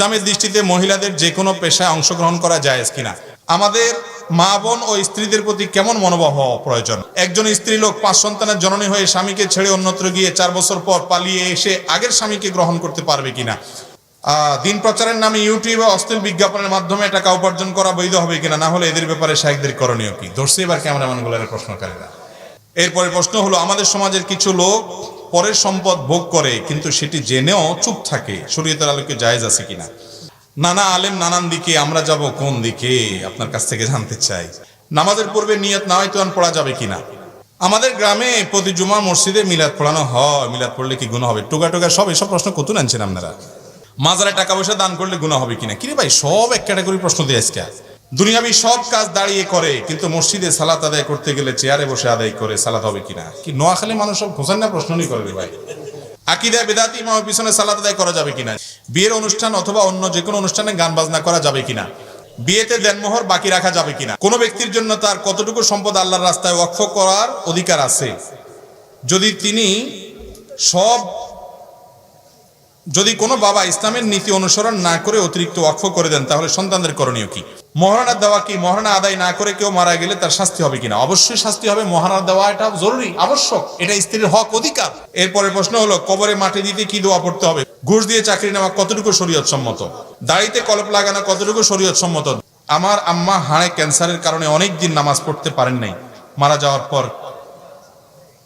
ইসলামের দৃষ্টিতে মহিলাদের যে কোনো পেশায় অংশগ্রহণ করা জায়েজ কিনা? আমাদের মা বোন ও স্ত্রীদের প্রতি কেমন মনোভাব হওয়া প্রয়োজন? একজন স্ত্রী লোক 5 সন্তানের জননী হয়ে স্বামীকে ছেড়ে অন্যত্র গিয়ে 4 বছর পর পালিয়ে এসে আগের স্বামীকে গ্রহণ করতে পারবে কিনা? দিন প্রচারের নামে ইউটিউবে অশ্লীল বিজ্ঞাপনের মাধ্যমে টাকা উপার্জন করা বৈধ হবে কিনা? না হলে এদের ব্যাপারে শায়েখদের করণীয় কি? ধরছে এবার ক্যামেরাম্যানগুলোর প্রশ্নকারীরা। এরপরে প্রশ্ন হলো, আমাদের সমাজের কিছু লোক পরের সম্পদ ভোগ করে কিন্তু সেটি জেনেও চুপ থাকে, শরীয়তের আলোকে জায়েজ আছে কিনা? নানা আলেম নানান দিকে, আমরা যাব কোন দিকে? আপনার কাছ থেকে জানতে চাই। নামাজের পূর্বে নিয়ত নাওয়াইতুন পড়া যাবে কিনা? আমাদের গ্রামে প্রতি জুমা মসজিদে মিলাদ পড়ানো হয়, মিলাদ পড়লে কি গুনাহ হবে? টোকা টোকা সব এসব প্রশ্ন কত আনছেন আপনারা? মাজারে টাকা পয়সা দান করলে গুনাহ হবে কিনা? কিরে ভাই, সব এক ক্যাটাগরি প্রশ্ন দিয়ে আজকে। দুনিয়াবি সব কাজ দাঁড়িয়ে করে, কিন্তু মসজিদে সালাত আদায় করতে গেলে চেয়ারে বসে আদায় করে, সালাত হবে কিনা? কি নোয়াখালী মানুষ সব খোঁজেন না প্রশ্ন নিয়ে করে রে ভাই। আকীদা বেদাত ইমামের পিছনে সালাত আদায় করা যাবে কিনা? বিয়ের অনুষ্ঠান অথবা অন্য যে কোনো অনুষ্ঠানে গান বাজনা করা যাবে কিনা? বিয়েতে দেনমোহর বাকি রাখা যাবে কিনা? কোন ব্যক্তির জন্য তার কতটুকু সম্পদ আল্লাহর রাস্তায় ওয়াকফ করার অধিকার আছে? যদি কোনো বাবা ইসলামের নীতি অনুসরণ না করে অতিরিক্ত ওয়াকফ করে দেন, তাহলে সন্তানদের করণীয় কি? মহারণা দেওয়া কি? মহারণা আদায় না করে কেউ মারা গেলে তার শাস্তি হবে কিনা? অবশ্যই শাস্তি হবে। মহারণা দেওয়া এটা জরুরি, আবশ্যক, এটা স্ত্রীর হক, অধিকার। এরপরে প্রশ্ন হলো, কবরে মাটি দিতে কি দোয়া পড়তে হবে? ঘুষ দিয়ে চাকরি নেওয়া কতটুকু শরীয়ত সম্মত? দাড়িতে কলপ লাগানো কতটুকু শরীয়ত সম্মত? আমার আম্মা হাড়ে ক্যান্সারের কারণে অনেক দিন নামাজ পড়তে পারেন নাই, মারা যাওয়ার পর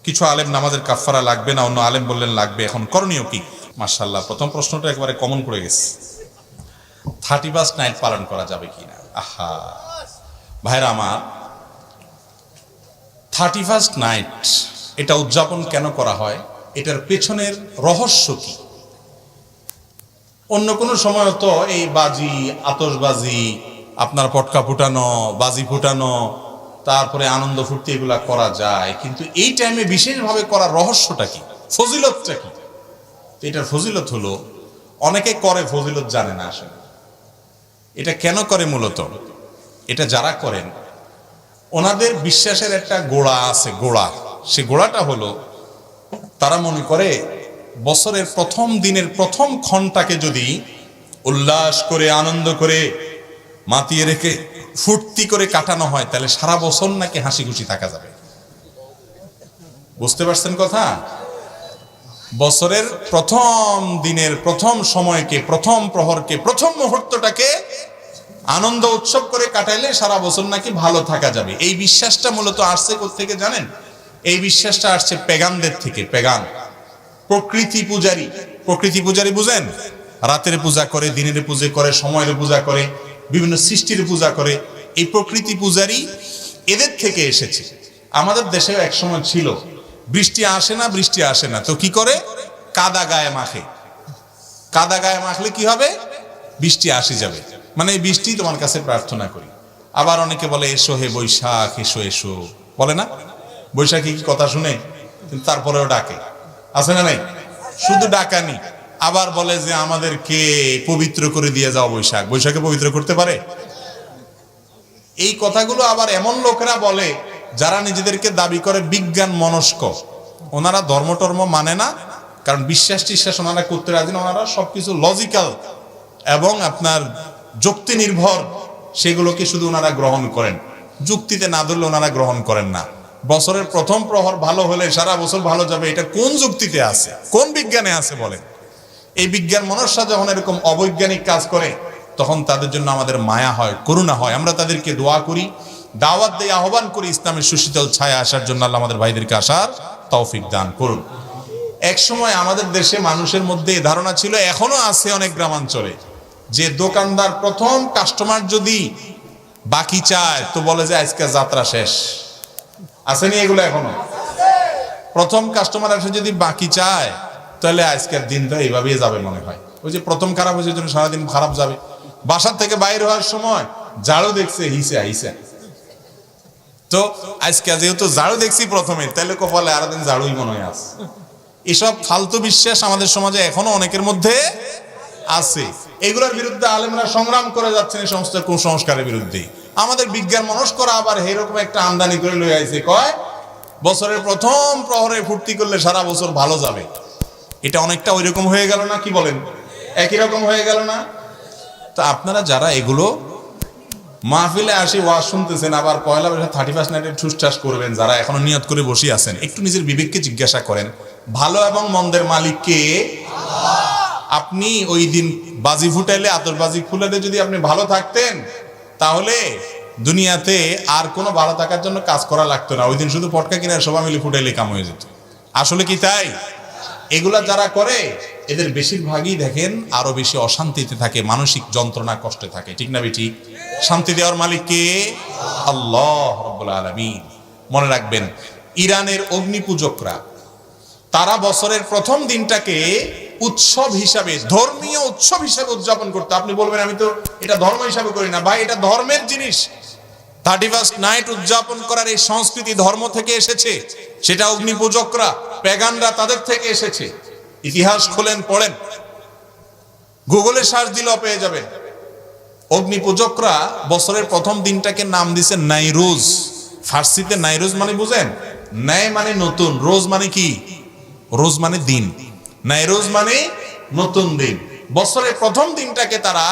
কিছু আলেম নামাজের কাফারা লাগবে না, অন্য আলেম বললেন লাগবে, এখন করণীয় কি? মাশাআল্লাহ, প্রথম প্রশ্নটা একবারে কমন পড়ে গেছে। 31st নাইট পালন করা যাবে কিনা? আহা ভাইরা আমার, 31st নাইট এটা উদযাপন কেন করা হয়? এটার পেছনের রহস্য কি? অন্য কোনো সময় তো এই বাজি, আতশবাজি, আপনার পটকা ফুটানো, বাজি ফুটানো, তারপরে আনন্দ ফুর্তি এগুলা করা যায়, কিন্তু এই টাইমে বিশেষভাবে করার রহস্যটা কি? ফজিলতটা কি? এটার ফজিলত হলো, অনেকে করে ফজিলত জানে না আসলে এটা কেন করে। মূলত এটা যারা করেন ওনাদের বিশ্বাসের একটা গোড়া আছে, গোড়া। সে গোড়াটা হলো, তারা মনে করে বছরের প্রথম দিনের প্রথম ক্ষণটাকে যদি উল্লাস করে, আনন্দ করে, মাতিয়ে রেখে, ফুর্তি করে কাটানো হয়, তাহলে সারা বছর নাকি হাসি খুশি থাকা যাবে। বুঝতে পারছেন কথা? বছরের প্রথম দিনের প্রথম সময়কে, প্রথম প্রহরকে, প্রথম মুহূর্তটাকে আনন্দ উৎসব করে কাটাইলে সারা বছর নাকি ভালো থাকা যাবে। এই বিশ্বাসটা মূলত আসছে কোত্থেকে জানেন? এই বিশ্বাসটা আসছে পেগানদের থেকে। পেগান প্রকৃতি পূজারী। প্রকৃতি পূজারী বুঝেন? রাতের পূজা করে, দিনের পূজা করে, সময়ের পূজা করে, বিভিন্ন সৃষ্টির পূজা করে। এই প্রকৃতি পূজারী এদের থেকে এসেছে। আমাদের দেশেও এক সময় ছিল, বৃষ্টি আসে না, বৃষ্টি আসে না, তো কি করে? কাদা গায়ে মাখে। কাদা গায়ে মাখলে কি হবে? বৃষ্টি আসে যাবে, মানে এই বৃষ্টি তোমার কাছে প্রার্থনা করি। আবার অনেকে বলে, এসো হে বৈশাখ, এসো এসো, বলে না? বৈশাখী কি কথা শুনে? কিন্তু তারপরেও ডাকে, আছে না নাই? শুধু ডাকানি। আবার বলে যে আমাদেরকে পবিত্র করে দিয়ে যাও বৈশাখ। বৈশাখে পবিত্র করতে পারে? এই কথাগুলো আবার এমন লোকেরা বলে যারা নিজেদেরকে দাবি করে বিজ্ঞান মনস্ক। ওনারা ধর্ম টর্ম মানে না, কারণ বিশ্বাস টিশ্বাস ওনারা করতে রাজি না। ওনারা সবকিছু লজিক্যাল এবং আপনার যুক্তি নির্ভর, সেগুলোকে শুধু ওনারা গ্রহণ করেন। যুক্তিতে না ধরলে ওনারা গ্রহণ করেন না। বছরের প্রথম প্রহর ভালো হলে সারা বছর ভালো যাবে, এটা কোন যুক্তিতে আছে, কোন বিজ্ঞানে আছে বলেন? এই বিজ্ঞান মনস্যা যখন এরকম অবৈজ্ঞানিক কাজ করে, তখন তাদের জন্য আমাদের মায়া হয়, করুণা হয়। আমরা তাদেরকে দোয়া করি, দাওয়াত দিয়ে আহ্বান করি ইসলামের সুশীতল ছায়া আসার জন্য। আল্লাহ আমাদের ভাইদেরকে আসার তৌফিক দান করুন। এক সময় আমাদের দেশে মানুষের মধ্যে এই ধারণা ছিল, এখনো আছে অনেক গ্রামাঞ্চলে, যে দোকানদার প্রথম কাস্টমার যদি বাকি চায় তো বলে যে আজকে যাত্রা শেষ। আসেনি এগুলো এখনো? প্রথম কাস্টমার এসে যদি বাকি চায়, তাহলে আজকের দিনটা এইভাবেই যাবে মনে হয়। ওই যে প্রথম খারাপ হয়েছে জন্য সারাদিন খারাপ যাবে। বাসার থেকে বাইর হওয়ার সময় ঝাড়ু দেখছে, হিসে হিসে, তো আজকে যেহেতু ঝাড়ু দেখছি প্রথমে, তাহলে কপালে আরো দিন ঝাড়ুই মনে হয় আছে। এসব ফালতু বিশ্বাস আমাদের সমাজে এখনো অনেকের মধ্যে আছে। এগুলোর বিরুদ্ধে আলেমরা সংগ্রাম করে যাচ্ছেন, এই সমস্ত কুসংস্কারের বিরুদ্ধে। আমাদের বিজ্ঞান মনস্করা আবার এরকম একটা আমদানি করে লয়ে আইছে, কয় বছরের প্রথম প্রহরে ফুর্তি করলে সারা বছর ভালো যাবে। এটা অনেকটা ওই রকম হয়ে গেল না? কি বলেন? একই রকম হয়ে গেল না? তো আপনারা যারা এগুলো মাহফিলে আসি ওয়াজ শুনতেছেন, আবার পয়লা বৈশাখ 31 নাইটে ঠুসঠাস করবেন, যারা এখনো নিয়ত করে বসে আছেন, একটু নিজের বিবেককে জিজ্ঞাসা করেন, ভালো এবং মন্দের মালিক কে? আপনি ওই দিন বাজি ফুটাইলে, আতশবাজি ফুটাইলে যদি আপনি ভালো থাকতেন, তাহলে দুনিয়াতে আর কোনো ভালো থাকার জন্য কাজ করা লাগতো না। ওই দিন শুধু পটকা কিনে সবাই মিলে ফুটাইলে কাম হয়ে যেত। আসলে কি তাই? এগুলা যারা করে এদের বেশিরভাগই দেখেন আরো বেশি অশান্তিতে থাকে, মানসিক যন্ত্রণা কষ্টে থাকে। ঠিক না বেঠিক? শান্তি দেওয়ার মালিক কে? আল্লাহ রাব্বুল আলামিন। মনে রাখবেন, ইরানের অগ্নি পূজকরা তারা বছরের প্রথম দিনটাকে উৎসব হিসাবে, ধর্মীয় উৎসব হিসাবে উদযাপন করতে। আপনি বলবেন আমি তো এটা ধর্ম হিসাবে করি না। ভাই, এটা ধর্মের জিনিস। 31 নাইট উদযাপন করার এই সংস্কৃতি ধর্ম থেকে এসেছে। সেটা অগ্নি পূজকরা, প্যাগানরা, তাদের থেকে এসেছে। ইতিহাস খোলেন, পড়েন, গুগলে সার্চ দিলেও পেয়ে যাবেন। অগ্নি পূজকরা বছরের প্রথম দিনটাকে নাম দিয়েছে নাইরোজ। ফার্সিতে নাইরোজ মানে বুঝেন? নাই মানে নতুন, রোজ মানে কি? রোজ মানে দিন, নাইরোজ মানে নতুন দিন। বছরের প্রথম দিনটাকে তারা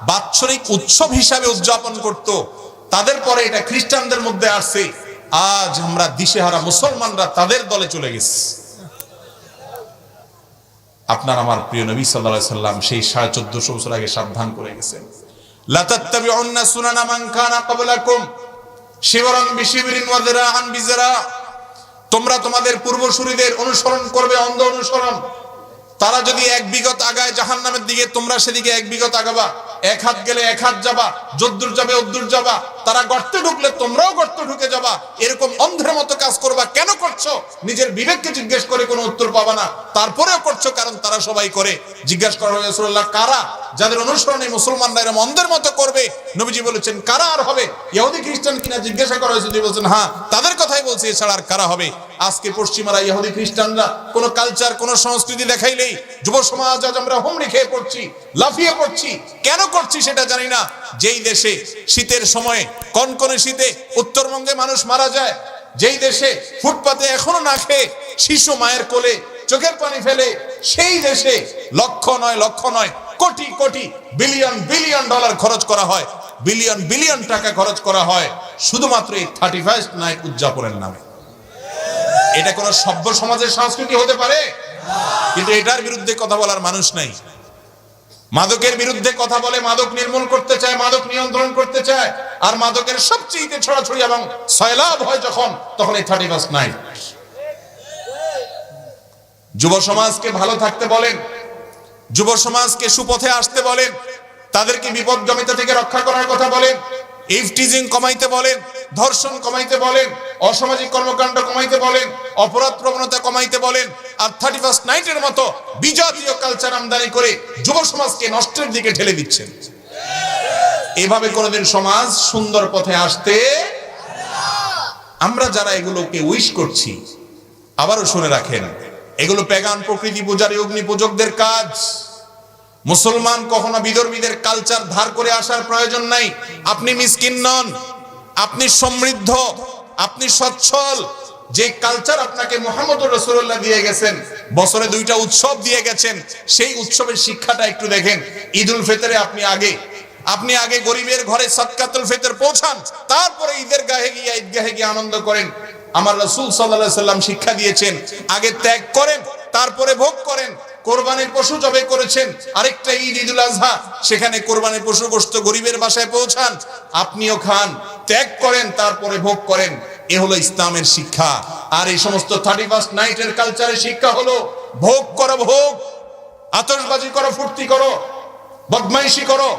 বাৎসরিক উৎসব হিসাবে উদযাপন করত। তাদের পরে এটা খ্রিস্টানদের মধ্যে আসছে। আজ আমরা দিশেহারা মুসলমানরা তাদের দলে চলে গেছি। আপনার আমার প্রিয় নবী সাল্লাল্লাহু আলাইহি সাল্লাম সেই 1450 বছর আগে সাবধান করে গেছেন, লা তাত্তাবিউন্না সুনানা মান কানা ক্বাবলাকুম শিবরান বিশিবরিন ওয়া যিরাআন বিযিরা। তোমরা তোমাদের পূর্বসূরীদের অনুসরণ করবে, অন্ধ অনুসরণ। তারা যদি 1 বিঘত আগায় জাহান্নামের দিকে, তোমরা সেদিকে 1 বিঘত আগাবা। 1 হাত গেলে 1 হাত যাবা, যদ্দূর যাবে অদ্দূর যাবা। তারা গর্তে ঢুকলে তোমরাও গর্তে ঢুকে যাবা। এরকম অন্ধের মতো কাজ করবা। কেন করছো? নিজের বিবেককে জিজ্ঞেস করে কোনো উত্তর পাবা না, তারপরেও করছো কারণ তারা সবাই করে। জিজ্ঞাসা করা হয়েছে, রাসূলুল্লাহ, কারা যাদের অনুসরণে মুসলমানরা এরকম অন্ধের মতো করবে? নবীজি বলেছেন, কারা আর হবে? ইহুদি খ্রিস্টান কিনা জিজ্ঞাসা করা হয়েছে, তিনি বলেছেন হ্যাঁ, তাদের কথাই বলছি, এছাড়া আর কারা হবে? আজকে পশ্চিমারা, ইহুদি খ্রিস্টানরা কোনো কালচার, কোনো সংস্কৃতি দেখাইলেই যুব সমাজ আজ আমরা হুমড়ি খেয়ে পড়ছি, লাফিয়ে পড়ছি। কেন করছি সেটা জানি না। যেই দেশে শীতের সময়ে, কনকনে শীতে উত্তরবঙ্গে মানুষ মারা যায়, যেই দেশে ফুটপাতে এখনো না খেয়ে শিশু মায়ের কোলে চোখের পানি ফেলে, সেই দেশে লক্ষ নয় crore crore billion billion dollar খরচ করা হয়, বিলিয়ন বিলিয়ন টাকা খরচ করা হয় শুধুমাত্র এই 31 নাইট উদযাপনের নামে। এটা কোন সভ্য সমাজের সংস্কৃতি হতে পারে? কিন্তু এটার বিরুদ্ধে কথা বলার মানুষ নাই। মাদকের বিরুদ্ধে কথা বলে, মাদক নির্মূল করতে চায়, মাদক নিয়ন্ত্রণ করতে চায়। আর মাদকের সবচেয়ে ছড়াছড়ি এবং সয়লাভ হয় যখন, তখন এই 31 নাইট। যুব সমাজকে ভালো থাকতে বলেন, যুব সমাজকে সুপথে আসতে বলেন, তাদেরকে বিপদগামিতা থেকে রক্ষা করার কথা বলেন, ইফটিজিং কমাইতে বলেন, ধর্ষণ কমাইতে বলেন, অসামাজিক কর্মকাণ্ড কমাইতে বলেন, অপরাধ প্রবণতা কমাইতে বলেন। আর 31 নাইটের মতো বিজাতীয় কালচার আমদানি করে যুব সমাজকে নষ্টের দিকে ঠেলে দিচ্ছেন। এভাবে কোনোদিন সমাজ সুন্দর পথে আসতে, আমরা যারা এগুলোকে উইশ করছি, আবারও শুনে রাখেন, এগুলো প্যাগান প্রকৃতি পূজারী অগ্নি পূজকদের কাজ। মুসলমান কখনো বিধর্মীদের কালচার ধার করে আসার প্রয়োজন নাই। আপনি মিসকিন নন, আপনি সমৃদ্ধ, আপনি সচ্ছল। যে কালচার আপনাকে মুহাম্মদুর রাসূলুল্লাহ দিয়ে গেছেন, বছরে 2টা উৎসব দিয়ে গেছেন, সেই উৎসবের শিক্ষাটা একটু দেখেন। ঈদুল ফিতরে আপনি আগে গরিবের ঘরে সাদকাতুল ফিতর পৌঁছান, তারপরে ঈদগাহে গিয়ে আনন্দ করেন। আমার রাসূল সাল্লাল্লাহু আলাইহি সাল্লাম শিক্ষা দিয়েছেন, আগে ত্যাগ করেন, তারপরে ভোগ করেন। কোরবানির পশু জবে করেছেন, আরেকটা ঈদ, ঈদুল আযহা, সেখানে কোরবানির পশু গোশত গরিবের বাসায় পৌঁছান, আপনিও খান, ত্যাগ করেন, তারপরে ভোগ করেন। এ হলো ইসলামের শিক্ষা। আর এই সমস্ত 31 নাইটের কালচারের শিক্ষা হলো ভোগ করো, ভোগ, আতশবাজি করো, ফুর্তি করো, বদমাইশি করো,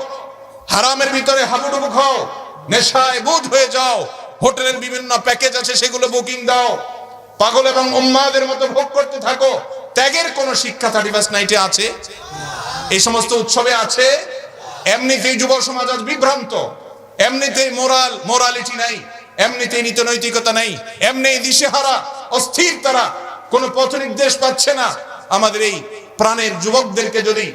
হারামের ভিতরে হাবুডুবু খাও, নেশায় বুধ হয়ে যাও, হোটেলের বিভিন্ন প্যাকেজ আছে সেগুলো বুকিং দাও, পাগল এবং উম্মাদের মতো ভোগ করতে থাকো। ত্যাগের কোন শিক্ষা 31 নাইটে আছে? এই সমস্ত উৎসবে আছে? এমনিতেই যুব সমাজ আজ বিভ্রান্ত, এমনিতেই মোরালিটি নাই, এমনিতেই নীতি নৈতিকতা নাই, এমনি দিশেহারা, অস্থির, তারা কোনো পথ নির্দেশ পাচ্ছে না। আমাদের এই প্রাণের যুবকদেরকে যদি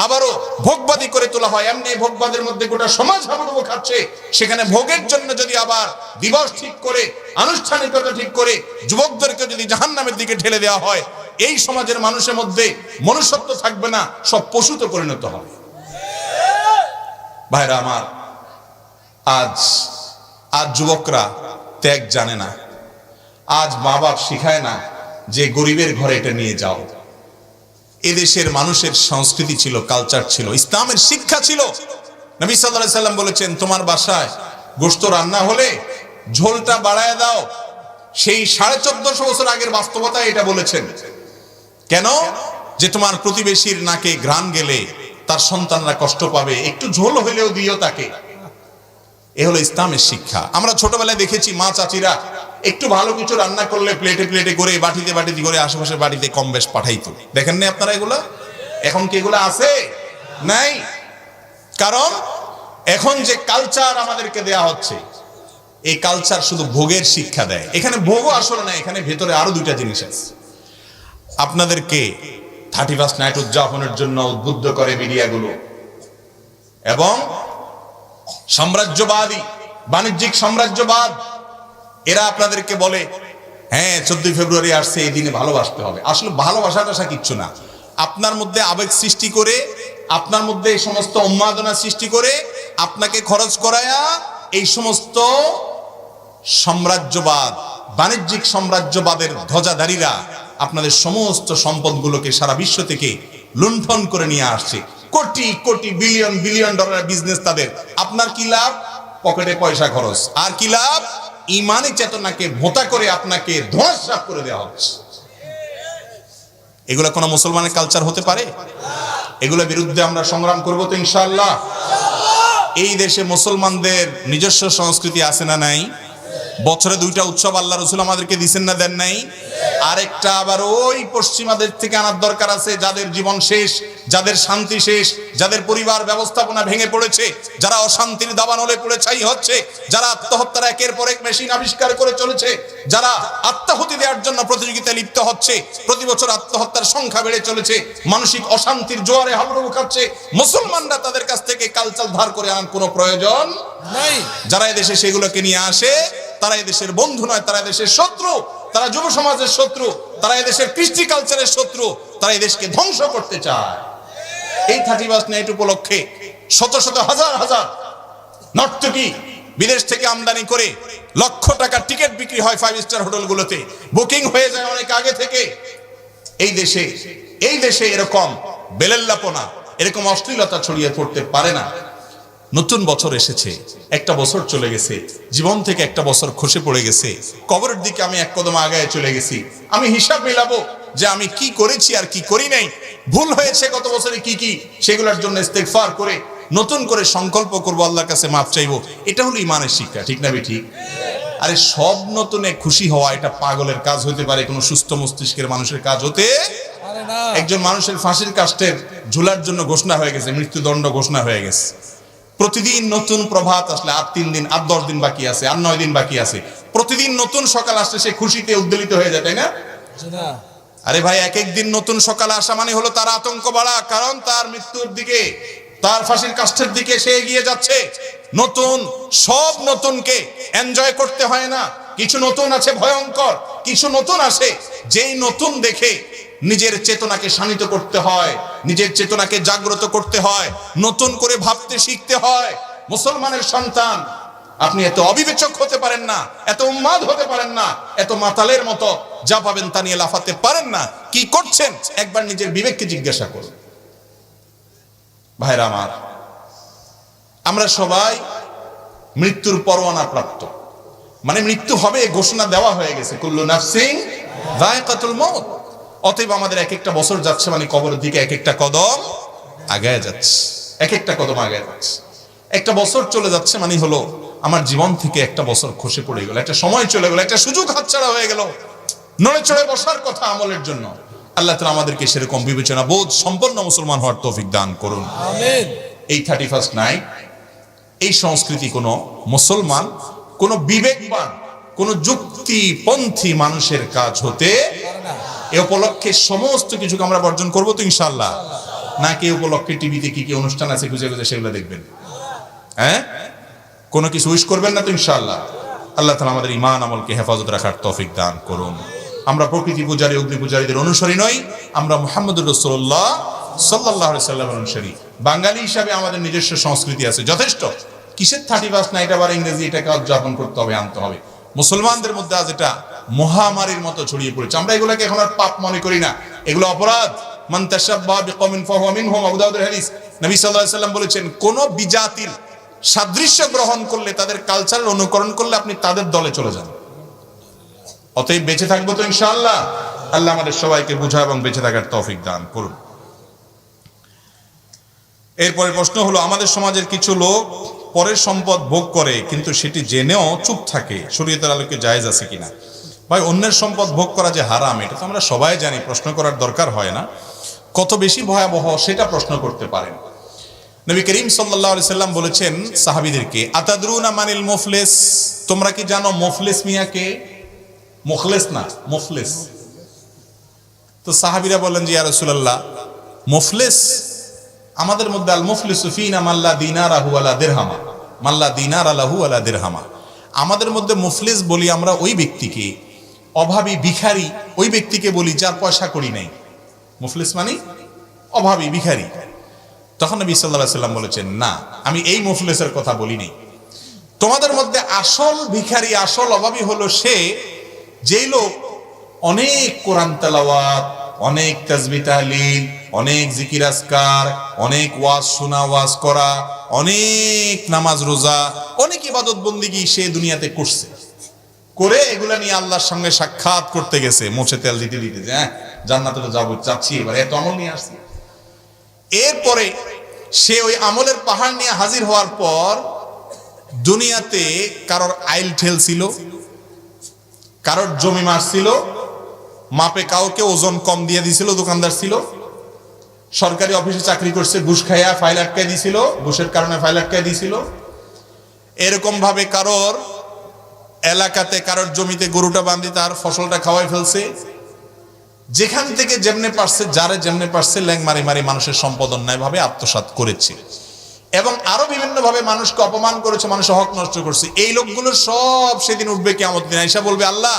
আবারও ভোগবাদী করে তোলা হয়, এমনি ভোগবাদের মধ্যে গোটা সমাজ হাবুডুবু খাচ্ছে, সেখানে ভোগের জন্য যদি আবার দিবস ঠিক করে, আনুষ্ঠানিকতা ঠিক করে যুবকদেরকে যদি জাহান্নামের দিকে ঠেলে দেওয়া হয়, এই সমাজের মানুষের মধ্যে মনুষ্যত্ব থাকবে না, সব পশুতে পরিণত হবে। ভাইরা আমার, আজ আজ যুবকরা ত্যাগ জানে না। আজ মা বাপ শিখায় না যে গরিবের ঘরে এটা নিয়ে যাও। এদেশের মানুষের সংস্কৃতি ছিল, কালচার ছিল, ইসলামের শিক্ষা ছিল। নবী সাল্লাল্লাহু আলাইহি সাল্লাম বলেছেন, তোমার বাসায় গোশত রান্না হলে ঝোলটা বাড়ায় দাও। সেই 1450 বছর আগের বাস্তবতা এটা বলেছেন। কেন? যে তোমার প্রতিবেশীর নাকে ঘ্রাণ গেলে তার সন্তানরা কষ্ট পাবে, একটু ঝোল হইলেও দিও তাকে। এ হলো ইসলামের শিক্ষা। আমরা ছোটবেলায় দেখেছি মা চাচিরা একটু ভালো কিছু রান্না করলে প্লেটে প্লেটে করে, বাটিতে বাটিতে করে আশেপাশের বাড়িতে কম বেশ পাঠাইতো। দেখেন না আপনারা এগুলা? এখন কি এগুলা আছে? নাই। কারণ এখন যে কালচার আমাদেরকে দেয়া হচ্ছে, এই কালচার শুধু ভোগের শিক্ষা দেয়। এখানে ভোগও আসলে না, এখানে ভেতরে আরো দুইটা জিনিস আছে। আপনাদেরকে 31st নাইট উদযাপনের জন্য উদ্বুদ্ধ করে মিডিয়াগুলো, এবং সাম্রাজ্যবাদী বাণিজ্যিক সাম্রাজ্যবাদ, এরা আপনাদেরকে বলে হ্যাঁ 14 ফেব্রুয়ারি আসছে, এই দিনে ভালোবাসতে হবে। আসলে ভালোবাসাটা কিচ্ছু না। আপনার মধ্যে আবেগ সৃষ্টি করে, আপনার মধ্যে এই সমস্ত উন্মাদনা সৃষ্টি করে, আপনাকে খরচ করায়া এই সমস্ত সাম্রাজ্যবাদ, বাণিজ্যিক সাম্রাজ্যবাদের ধ্বজাধারীরা আপনাদের সমস্ত সম্পদগুলোকে সারা বিশ্ব থেকে লুণ্ঠন করে নিয়ে আসছে। কোটি কোটি বিলিয়ন বিলিয়ন ডলারের বিজনেস তাদের। আপনার কি লাভ? পকেটে পয়সা খরচ। আর কি লাভ? ইমানি চেতনাকে ভোঁতা করে আপনাকে ধ্বংস করে দেওয়া হচ্ছে। এগুলা কোন মুসলমানের কালচার হতে পারে? এগুলোর বিরুদ্ধে আমরা সংগ্রাম করব তো ইনশাআল্লাহ। এই দেশে মুসলমানদের নিজস্ব সংস্কৃতি আছে না নাই? বছরে 2টা উৎসব আল্লাহ রাসূল আমাদেরকে দিবেন না, দেন নাই? আরেকটা আবার ওই পশ্চিমাদের থেকে আনার দরকার আছে, যাদের জীবন শেষ, যাদের শান্তি শেষ, যাদের পরিবার ব্যবস্থাপনা ভেঙে পড়েছে, যারা অশান্তির দাবানলে পড়ে ছাই হচ্ছে, যারা আত্মহত্যার একের পর এক মেশিন আবিষ্কার করে চলেছে, যারা আত্মাহুতি দেওয়ার জন্য প্রতিযোগিতায় লিপ্ত হচ্ছে, প্রতি বছর আত্মহত্যার সংখ্যা বেড়ে চলেছে, মানসিক অশান্তির জোয়ারে হাবুডুবু খাচ্ছে। মুসলমানরা তাদের কাছ থেকে কালচার ধার করে আনার কোনো প্রয়োজন নাই। যারা এদেশে সেগুলোকে নিয়ে আসে, তারা এদেশের বন্ধু নয়, তারা এদেশের শত্রু, তারা যুব সমাজের শত্রু, তারা এদেশের কৃষ্টি কালচারের শত্রু, তারা এদেশকে ধ্বংস করতে চায়। এই 31st নাইট উপলক্ষে শত শত হাজার হাজার নর্তকী বিদেশ থেকে আমদানি করে লক্ষ টাকার টিকিট বিক্রি হয় 5 স্টার হোটেলগুলোতে, বুকিং হয়ে যায় অনেক আগে থেকে। এই দেশে এরকম বেলেল্লাপনা, এরকম অশ্লীলতা ছড়িয়ে পড়তে পারে না। নতুন বছর এসেছে, একটা বছর চলে গেছে, জীবন থেকে একটা বছর খসে পড়ে গেছে, কবরের দিকে আমি এক কদম আগায় চলে গেছি। আমি হিসাব মেলাবো যে আমি কি করেছি আর কি করি নাই, ভুল হয়েছে গত বছরে কি কি, সেগুলোর জন্য ইস্তেগফার করে নতুন করে সংকল্প করব, আল্লাহর কাছে মাপ চাইবো। এটা হলো ইমানের শিক্ষা, ঠিক না ঠিক? আরে সব নতুনে খুশি হওয়া এটা পাগলের কাজ হতে পারে, কোনো সুস্থ মস্তিষ্কের মানুষের কাজ হতে পারে না। একজন মানুষের ফাঁসির কাষ্ঠের ঝুলার জন্য ঘোষণা হয়ে গেছে, মৃত্যুদণ্ড ঘোষণা হয়ে গেছে। প্রতিদিন নতুন প্রভাত আসলে, আর 3 দিন, আর 10 দিন বাকি আছে, আর 9 দিন বাকি আছে, প্রতিদিন নতুন সকাল আসলে সে খুশিতে উদ্বেলিত হয়ে যায়, তাই না? আরে ভাই, এক এক দিন নতুন সকাল আসা মানে হলো তার আতঙ্ক বাড়া, কারণ তার মৃত্যুর দিকে, তার ফাঁসির কাষ্ঠের দিকে সে এগিয়ে যাচ্ছে। নতুন, সব নতুনকে এনজয় করতে হয় না। কিছু নতুন আছে ভয়ঙ্কর, কিছু নতুন আছে যেই নতুন দেখে নিজের চেতনাকে শানিত করতে হয়, নিজের চেতনাকে জাগ্রত করতে হয়, নতুন করে ভাবতে শিখতে হয়। মুসলমানের সন্তান, আপনি এত অবিবেচক হতে পারেন না, এত উন্মাদ হতে পারেন না, এত মাতালের মতো যা পাবেন তা নিয়ে লাফাতে পারেন না। কি করছেন একবার নিজের বিবেককে জিজ্ঞাসা করুন। ভাইরা আমার, আমরা সবাই মৃত্যুর পরোয়ানা প্রাপ্ত, মানে মৃত্যু হবে ঘোষণা দেওয়া হয়ে গেছে, কুল্লু নাফসিন যায়কাতুল মউত। অতএব আমাদের এক একটা বছর যাচ্ছে মানে কবরের দিকে এক একটা কদম আগায় যাচ্ছে, এক একটা কদম আগায় যাচ্ছে। একটা বছর চলে যাচ্ছে মানে হলো আমার জীবন থেকে একটা বছর খসে পড়ে গেল, একটা সময় চলে গেল, একটা সুযোগ হাতছাড়া হয়ে গেল নড়ে চড়ে বসার কথা আমলের জন্য। আল্লাহ তাআলা আমাদেরকে সেরকম বিবেচনা বোধ সম্পন্ন মুসলমান হওয়ার তৌফিক দান করুন, আমিন। এই 31st নাইট, এই সংস্কৃতি কোন মুসলমান, কোন বিবেকবান, কোন যুক্তিপন্থী মানুষের কাজ হতে পারে না। এই উপলক্ষে সমস্ত কিছুকে আমরা বর্জন করবো তো ইনশাআল্লাহ, নাকি এই উপলক্ষে টিভিতে কি কি অনুষ্ঠান আছে খুঁজে খুঁজে সেগুলো দেখবেন? হ্যাঁ, কোনো কিছু উইশ করবেন না তো ইনশাআল্লাহ। আল্লাহ তাআলা আমাদের ঈমান আমলকে হেফাজত রাখার তৌফিক দান করুন। আমরা প্রকৃতি পূজারী, অগ্নি পূজারীদের অনুসারী নই, আমরা মুহাম্মদুর রাসূলুল্লাহ সাল্লাল্লাহু আলাইহি ওয়াসাল্লামের অনুসারী। বাঙালি হিসাবে আমাদের নিজস্ব সংস্কৃতি আছে যথেষ্ট। কিসের 31 নাইট আবার ইংরেজি এটাকে উদযাপন করতে হবে, আনতে হবে? মুসলমানদের মধ্যে আজ এটা মহামারীর মতো ছড়িয়ে পড়েছে। আমরা এগুলোকে এখন আর পাপ মনে করি না, এগুলো অপরাধ। মান তাশাব্বাহা বিকওমিন ফাহুয়া মিনহুম, আবু দাউদের হাদিস। নবী সাল্লাল্লাহু আলাইহি ওয়াসাল্লাম বলেছেন, কোন বিজাতির সাদৃশ্য গ্রহণ করলে, তাদের কালচারের অনুকরণ করলে আপনি তাদের দলে চলে যান। অতএব বেঁচে থাকবো তো ইনশাআল্লাহ। আল্লাহ আমাদের সবাইকে বুঝা এবং বেঁচে থাকার তৌফিক দান করুন। এরপরে প্রশ্ন হলো, আমাদের সমাজের কিছু লোক পরের সম্পদ ভোগ করে কিন্তু সেটি জেনেও চুপ থাকে, শরীয়তের আলোকে জায়েজ আছে কিনা? ভাই, অন্যের সম্পদ ভোগ করা যে হারাম এটা তো আমরা সবাই জানি, প্রশ্ন করার দরকার হয় না। কত বেশি ভয়াবহ সেটা প্রশ্ন করতে পারেন। নবী করিম সাল্লাল্লাহু আলাইহি সাল্লাম বলেছেন সাহাবীদেরকে, আতাদরুনা মানিল মুফলিস, তোমরা কি জানো মুফলিস মিয়াকে? মুখলেস না, মুফলিস। তো সাহাবীরা বললেন যে ইয়া রাসূলুল্লাহ, মুফলিস আমাদের মধ্যে আল মুফলিসু ফিনা মাল্লা দিনারাহু ওয়ালা দিরহামা, মাল্লা দিনারা লাহু ওয়ালা দিরহামা। আমাদের মধ্যে মুফলিস বলি আমরা ওই ব্যক্তিকে, অভাবী ভিখারি ওই ব্যক্তিকে বলি যার পয়সা করি নাই। মুফলিস মানে অভাবী ভিখারি। তখন নবী সাল্লাল্লাহু আলাইহি সাল্লাম বলেছেন, না, আমি এই মুফলিসের কথা বলি নাই। তোমাদের মধ্যে আসল ভিখারি, আসল অভাবী হলো সে, যেই লোক অনেক কোরআন তেলাওয়াত, অনেক তাসবিহ তাহলিল, অনেক জিকির আজকার, অনেক ওয়াজ শোনা, ওয়াজ করা, অনেক নামাজ রোজা, অনেক ইবাদত বন্দেগী সে দুনিয়াতে করছে, করে এগুলা নিয়ে আল্লাহর সঙ্গে সাক্ষাৎ করতে গেছে, মোছে তেল দিতে দিতে, যে হ্যাঁ জান্নাতে তো যাবো, চাচ্ছি, এবার এত আমল নিয়ে আসছি। এরপরে সে ওই আমলের পাহাড় নিয়ে হাজির হওয়ার পর দুনিয়াতে কারোর আইল ঠেল ছিল, কারোর জমি মারছিল, মাপে কাউকে ওজন কম দিয়ে দিছিল, দোকানদার ছিল, সরকারি অফিসে চাকরি করছে, ঘুষ খাইয়া ফাইল আটকায় দিছিল, ঘুষের কারণে ফাইল আটকায় দিছিল। এরকম ভাবে কারোর এলাকাতে, কারোর জমিতে গরুটা বাঁধি তার ফসলটা খাওয়াই ফেলছে। যেখান থেকে যেমনে পারছে, যারে যেমনে পারছে, ল্যাং মারি মারি মানুষের সম্পদ অন্যায় ভাবে আত্মসাৎ করেছে এবং আরো বিভিন্ন ভাবে মানুষকে অপমান করেছে, মানুষের হক নষ্ট করছে। এই লোকগুলো সব সেদিন উঠবে কিয়ামত দিন, আয়েশা বলবে, আল্লাহ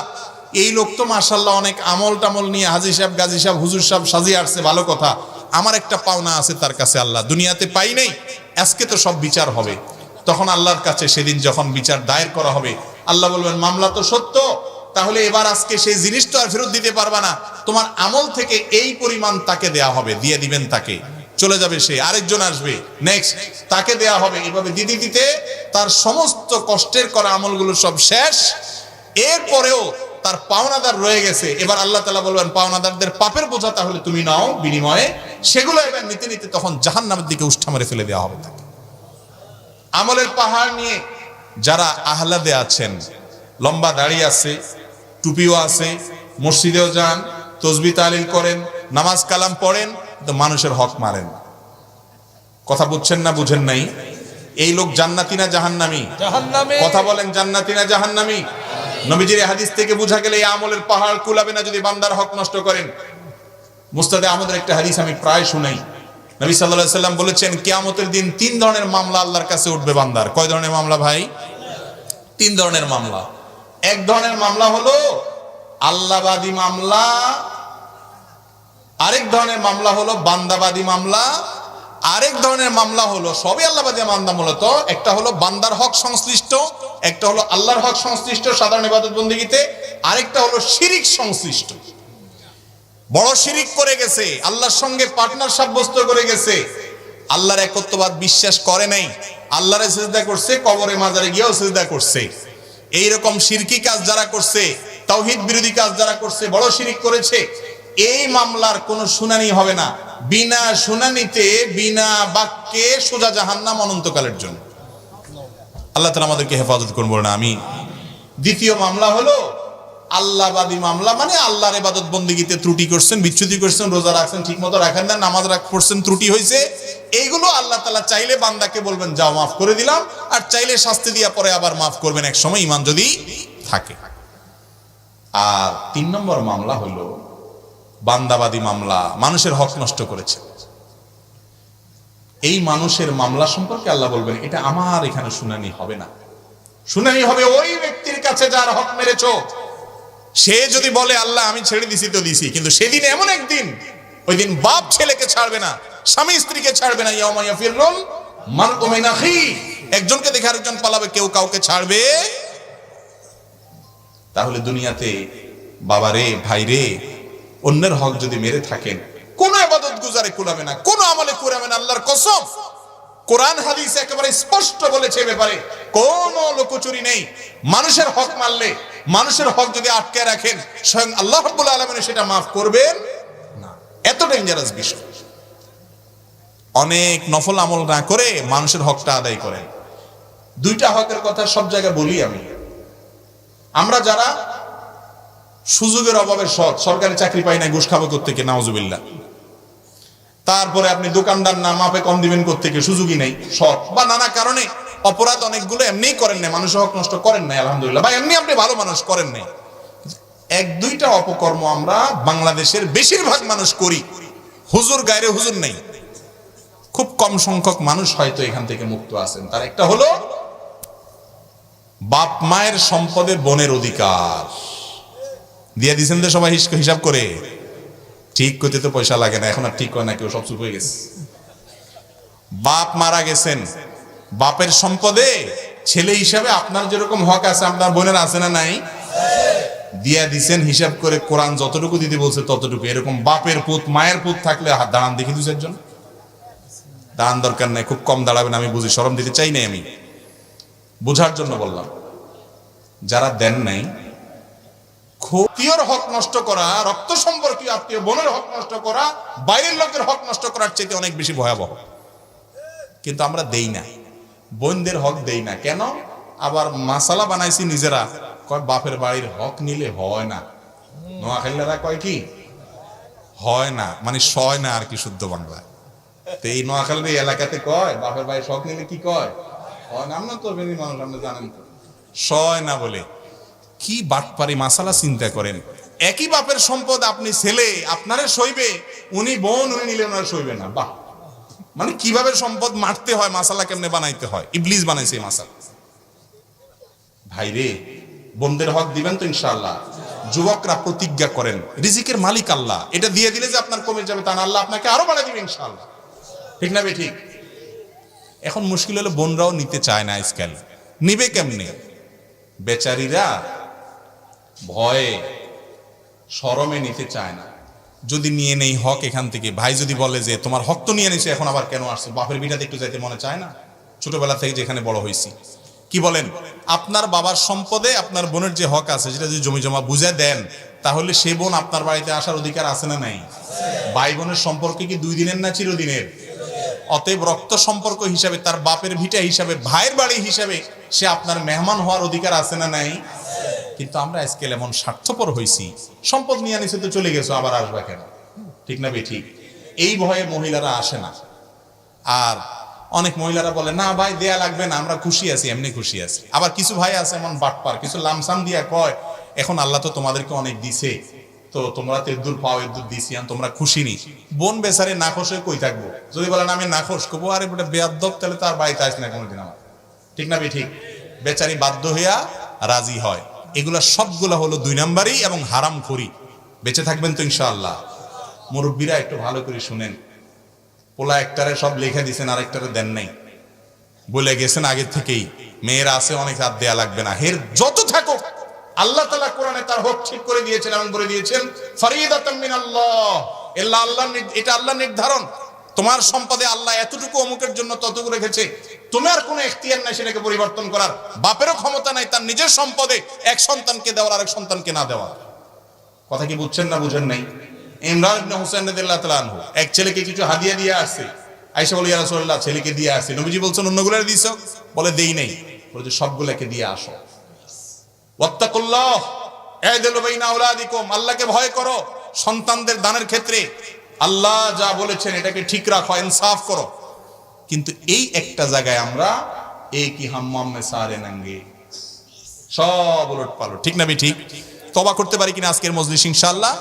এই লোক তো মাশাআল্লাহ অনেক আমল টামল নিয়ে হাজী সাহেব, গাজী সাহেব, হুজুর সাহেব সাজিয়ে আসছে, ভালো কথা, আমার একটা পাওনা আছে তার কাছে, আল্লাহ দুনিয়াতে পাই নাই, আজকে তো সব বিচার হবে। তখন আল্লাহর কাছে সেদিন যখন বিচার দায়ের করা হবে, আল্লাহ বলবেন, মামলা তো সত্য, তাহলে এবার আজকে সেই জিনিস তো আর ফেরত দিতে পারবা না, তোমার আমল থেকে এই পরিমাণ তাকে দেয়া হবে, দিয়ে দিবেন তাকে, চলে যাবে সে, আরেকজন আসবে, নেক্সট তাকে দেয়া হবে, এভাবে দিতে দিতে তার সমস্ত কষ্টের করা আমলগুলো সব শেষ। এরপরেও তার পাওনাদার রয়ে গেছে, এবার আল্লাহ তাআলা বলবেন, পাওনাদারদের পাপের বোঝা তাহলে তুমি নাও বিনিময়ে, সেগুলো এবার নিতে নিতে তখন জাহান্নামের দিকে উষ্ঠা মেরে ফেলে দেওয়া হবে তাকে। আমলের পাহাড় নিয়ে যারা আহলাদে আছেন, লম্বা দাড়ি আছে, টুপিও আছে, মসজিদেও যান, তাসবিহ তাহলিল করেন, নামাজ কালাম পড়েন, তো মানুষের হক মারেন। কথা বুঝছেন না বুঝেন নাই? এই লোক জান্নাতি না জাহান্নামী? জাহান্নামী। কথা বলেন, জান্নাতি না জাহান্নামী? নবীজির হাদিস থেকে বোঝা গেলে এই আমলের পাহাড় কুলাবে না যদি বান্দার হক নষ্ট করেন। মুস্তাদে আহমদের একটা হাদিস আমি প্রায় শুনাই। নবী সাল্লাল্লাহু আলাইহি সাল্লাম বলেছেন, কিয়ামতের দিন 3 ধরনের মামলা আল্লাহর কাছে উঠবে বান্দার। কয় ধরনের মামলা ভাই? 3 ধরনের মামলা। এক ধরনের মামলা হলো আল্লাহবাদী মামলা, আরেক ধরনের মামলা হলো বান্দাবাদী মামলা, আরেক ধরনের মামলা হলো সবই আল্লাহবাদী মামলা মূলত, একটা হলো বান্দার হক সংশ্লিষ্ট, একটা হলো আল্লাহর হক সংশ্লিষ্ট সাধারণ ইবাদত বন্দেগীতে, আরেকটা হলো শিরিক সংশ্লিষ্ট। বড় শিরিক করে গেছে, আল্লাহর সঙ্গে পার্টনার সাব্যস্ত করে গেছে, আল্লাহর একত্ববাদ বিশ্বাস করে নাই, আল্লাহরে সিজদা করছে, কবরে মাজারে গিয়েও সিজদা করছে। এইরকম শিরকি কাজ যারা করছে, তাওহীদ বিরোধী কাজ যারা করছে, বড় শিরিক করেছে, এই মামলার কোনো শুনানি হবে না, বিনা শুনানিতে, বিনা বাক্যে সোজা জাহান্নাম অনন্তকালের জন্য। আল্লাহ তাআলা আমাদেরকে হেফাজত করুন, বলেন আমিন। দ্বিতীয় মামলা হলো আল্লাহবাদী মামলা, মানে আল্লাহর ইবাদত বন্দেগীতে ত্রুটি করছেন, বিচ্যুতি করছেন, রোজা রাখছেন ঠিক মতো রাখেন না, নামাজ পড়ছেন ত্রুটি হয়েছে, এইগুলো আল্লাহ তাআলা চাইলে বান্দাকে বলবেন যাও মাফ করে দিলাম, আর চাইলে শাস্তি দিয়া পরে আবার মাফ করবেন এক সময়, ঈমান যদি থাকে। আর 3 নম্বর মামলা হলো বান্দাবাদী মামলা, মানুষের হক নষ্ট করেছে। এই মানুষের মামলা সম্পর্কে আল্লাহ বলবেন, এটা আমার এখানে শুনানি হবে না, শুনানি হবে ওই ব্যক্তির কাছে যার হক মেরেছো। সে যদি বলে আল্লাহ আমি ছেড়ে দিছি তো দিছি, কিন্তু সেদিন এমন একদিন ওই দিন বাপ ছেলেকে ছাড়বে না, স্বামী স্ত্রীকে ছাড়বে না। ইয়াউমা ইয়াফিরুল মারউ মিন আখি, একজনকে দেখে আরেকজন পালাবে, কেউ কাউকে ছাড়বে। তাহলে দুনিয়াতে বাবারে ভাইরে অন্যের হক যদি মেরে থাকেন, কোন ইবাদত গুজারে কুলাবে না, কোন আমলে কুলাবে না। আল্লাহর কসম, কোরআন হাদিস একেবারে স্পষ্ট বলেছে ব্যাপারে কোন লুকোচুরি নেই। মানুষের হক মারলে, মানুষের হক যদি আটকে রাখেন, স্বয়ং আল্লাহ রাব্বুল আলামিন সেটা মাফ করবেন না। এত ডেঞ্জারাস বিষয়। অনেক নফল আমল না করে মানুষের হকটা আদায় করেন। দুইটা হকের কথা সব জায়গায় বলি আমি। আমরা যারা সুযোগের অভাবে সৎ, সরকারি চাকরি পাই না, ঘুষ খাবো কোত্থেকে, নাউজুবিল্লাহ। তারপরে আপনি দোকানদার না, মাপে কম দিবেন কোত্থেকে, সুযোগই নেই, সৎ বা নানা কারণে অপরাধ অনেকগুলো এমনিই করেন নাই, মানুষের হক নষ্ট করেন নাই আলহামদুলিল্লাহ, বা এমনি আপনি ভালো মানুষ করেন নাই। এক দুইটা অপকর্ম আমরা বাংলাদেশের বেশিরভাগ মানুষ করি, হুজুর গায়রে হুজুর নেই, খুব কম সংখ্যক মানুষ হয়তো এখান থেকে মুক্ত আছেন। তার একটা হলো বাপ মায়ের সম্পদে বোনের অধিকার দিয়ে দিয়েছেন তো সবাই হিসাব করে। ঠিক করতে তো পয়সা লাগে না, এখন আর ঠিক হয় না, কেউ সব চুপ হয়ে গেছে। বাপ মারা গেছেন, বাপের সম্পদে ছেলে হিসাবে আপনার যেরকম হক আছে আপনার বোনের আছে না নাই, দিয়া দিছেন হিসাব করে। কোরআন যতটুকু দিতে বলছে ততটুকু। এরকম বাপের পুত মায়ের পুত থাকলে হাত দাঁড়ান দেখি দুই চারজন। দাঁড়ান দরকার নাই, খুব কম দাঁড়াবেন, আমি বুঝি, শরম দিতে চাই নাই, আমি বোঝার জন্য বললাম। যারা দেন নাই, আত্মীয়র হক নষ্ট করা, রক্ত সম্পর্কীয় আত্মীয় বোনের হক নষ্ট করা, বাইরের লোকের হক নষ্ট করার চেয়ে অনেক বেশি ভয়াবহ। কিন্তু আমরা দেই না, বোনদের হক দেই না। কেন? আবার মাসালা বানাইছি নিজেরা, কয় বাপের বাড়ির হক নিলে হয় না। নোয়াখালীরা কয় কি হয় না, মানে সয় না আর কি, শুদ্ধ বাংলায়। তো এই নোয়াখালীর এই এলাকাতে কয় বাপের বাড়ির হক নিলে কি কয়, হয় না। আমরা তো বেনি মানুষ, আমরা জানেন তো, সয় না বলে। কি বাটপারি মাসালা চিন্তা করেন। একই বাপের সম্পদ, আপনি ছেলে আপনারে সইবে, উনি বোন উনি নিলে ওনারা সইবে না। বাহ, মানে কিভাবে সম্পদ মারতে হয়, মাসালা কেমনে বানাইতে হয়, ইবলিস বানাইছে এই মাসালা। ভাইরে, বোনদের হক দিবেন তো ইনশাআল্লাহ। যুবকরা প্রতিজ্ঞা করেন, রিজিকের মালিক আল্লাহ, এটা দিয়ে দিলে যে আপনার কমে যাবে তা না, আল্লাহ আপনাকে আরো বাড়াই দিবে ইনশাআল্লাহ। ঠিক না বে ঠিক? এখন মুশকিল হলো বোনরাও নিতে চায় না আজকাল। নিবে কেমনে? বেচারীরা ভয়ে শরমে নিতে চায় না। যদি নিয়ে নেই হক এখান থেকে, ভাই যদি বলে যে তোমার হক তো নিয়ে নিছে, এখন আবার কেন আসছে, বাপের বিটাতে একটু যাইতে মনে চায় না? ছোটবেলা থেকে যেখানে বড় হয়েছি, কি বলেন, আপনার বাবার সম্পদে আপনার বোনের যে হক আছে সেটা যদি জমি জমা বুঝে দেন, তাহলে সে বোন আপনার বাড়িতে আসার অধিকার আছে না নাই? ভাই বোনের সম্পর্কে কি 2 দিনের না চিরদিনের? অতএব রক্ত সম্পর্ক হিসাবে, তার বাপের ভিটা হিসাবে, ভাইয়ের বাড়ি হিসাবে সে আপনার মেহমান হওয়ার অধিকার আছে না নাই? কিন্তু আমরা আজকাল এমন স্বার্থপর হয়েছি, সম্পদ নিয়ে আনিছে তো চলে গেছো, আবার আসবা কেন? ঠিক না বে ঠিক? এই ভয়ে মহিলারা আসে না। আর অনেক মহিলারা বলে না ভাই দেয়া লাগবে না, আমরা খুশি আছি, এমনি খুশি আছি। আবার কিছু ভাই আছে এমন বাটপার, কিছু লামসাম দিয়া কয় এখন আল্লাহ তো তোমাদেরকে অনেক দিছে, তো তোমরা তো এদুর পাও, এদুর দিছি, তোমরা খুশি নি। বোন বেচারে নাখোশ হয়ে কই থাকবো? যদি বলেন আমি নাখোশ, কবো আরে বেটা বেয়াদব, তাহলে তার বাড়িতে আসে না কোনোদিন আমার। ঠিক না বে ঠিক? বেচারি বাধ্য হইয়া রাজি হয়। এগুলা সবগুলা হলো 2 নাম্বারই এবং হারাম খোরি। বেঁচে থাকবেন তো ইনশাআল্লাহ। মুরব্বীরা একটু ভালো করে শুনেন, পোলা একটারে সব লিখে দিছেন, আরেকটারে দেন নাই, বলে গেছেন আগে থেকেই মেয়েরা আছে অনেক, হাত দেয়া লাগবে না, হের যত থাকুক আল্লাহ তাআলা কোরআনে তার হক ঠিক করে দিয়েছেন এবং বলে দিয়েছেন ফরিদাতাম মিনাল্লাহ, এটা আল্লাহর নির্ধারণ। তোমার সম্পদে আল্লাহ এতটুকু অমুকের জন্য ততটুকু রেখেছে, তোমার কোনো এখতিয়ার নাই সেটাকে পরিবর্তন করার, বাপেরও ক্ষমতা নাই তার নিজের সম্পদে এক সন্তানকে দেওয়ার আরেক সন্তানকে না দেওয়ার। কথা কি বুঝছেন না বুঝেন নাই? ইমরান ইবনে হুসাইন রাদিয়াল্লাহু তাআলা আনহু এক ছেলেকে কিছু হাদিয়া দিয়ে আসছে। আয়েশা বলে ইয়া রাসূলুল্লাহ ছেলেকে দিয়ে আসছে, নবীজি বলছেন অন্যগুলোরে দিছো? বলে দেই নাই। বলে যে সবগুলোকে দিয়ে আসো। ওয়াত্তাকুল্লাহ আ'দিলু বাইনা আওলাদিকুম, আল্লাহকে ভয় করো সন্তানদের দানের ক্ষেত্রে। আল্লাহ যা বলেছেন এটাকে ঠিক রাখো, ইনসাফ করো। কিন্তু এই একটা জায়গায় আমরা একই হাম্মাম মে সারে নাঙ্গে, সব উলট পালট। ঠিক না বে ঠিক? তওবা করতে পারি কিনা আজকের মজলিস ইনশাআল্লাহ?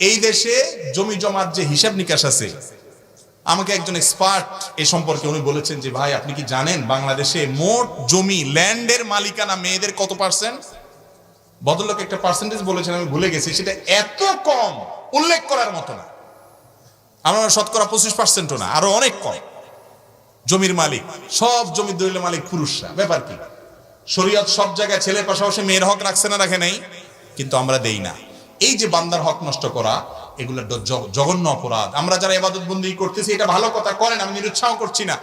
এই দেশে জমি জমার যে হিসাব নিকাশ আছে, আমাকে একজন এক্সপার্ট এ সম্পর্কে উনি বলেছেন যে ভাই আপনি কি জানেন বাংলাদেশে মোট জমি ল্যান্ডের মালিকানা মেয়েদের কত পার্সেন্ট? ভদ্রলোক একটা পার্সেন্টেজ বলেছেন, আমি ভুলে গেছি, সেটা এত কম উল্লেখ করার মতো না। আমরা শতকরা 25%ও না, আরো অনেক কম। জমির মালিক, সব জমির দলিলের মালিক পুরুষরা। ব্যাপার কি? শরীয়ত সব জায়গায় ছেলের পাশাপাশি মেয়ের হক রাখছে না, রাখে নাই? কিন্তু আমরা দেই না। এই যে বান্দার হক নষ্ট করা, এগুলো জঘন্য অপরাধ। আমরা যারা ইবাদত বন্দেগী করতেছি, এটা ভালো কথা করেন, আমি নিরুৎসাহ করছি না,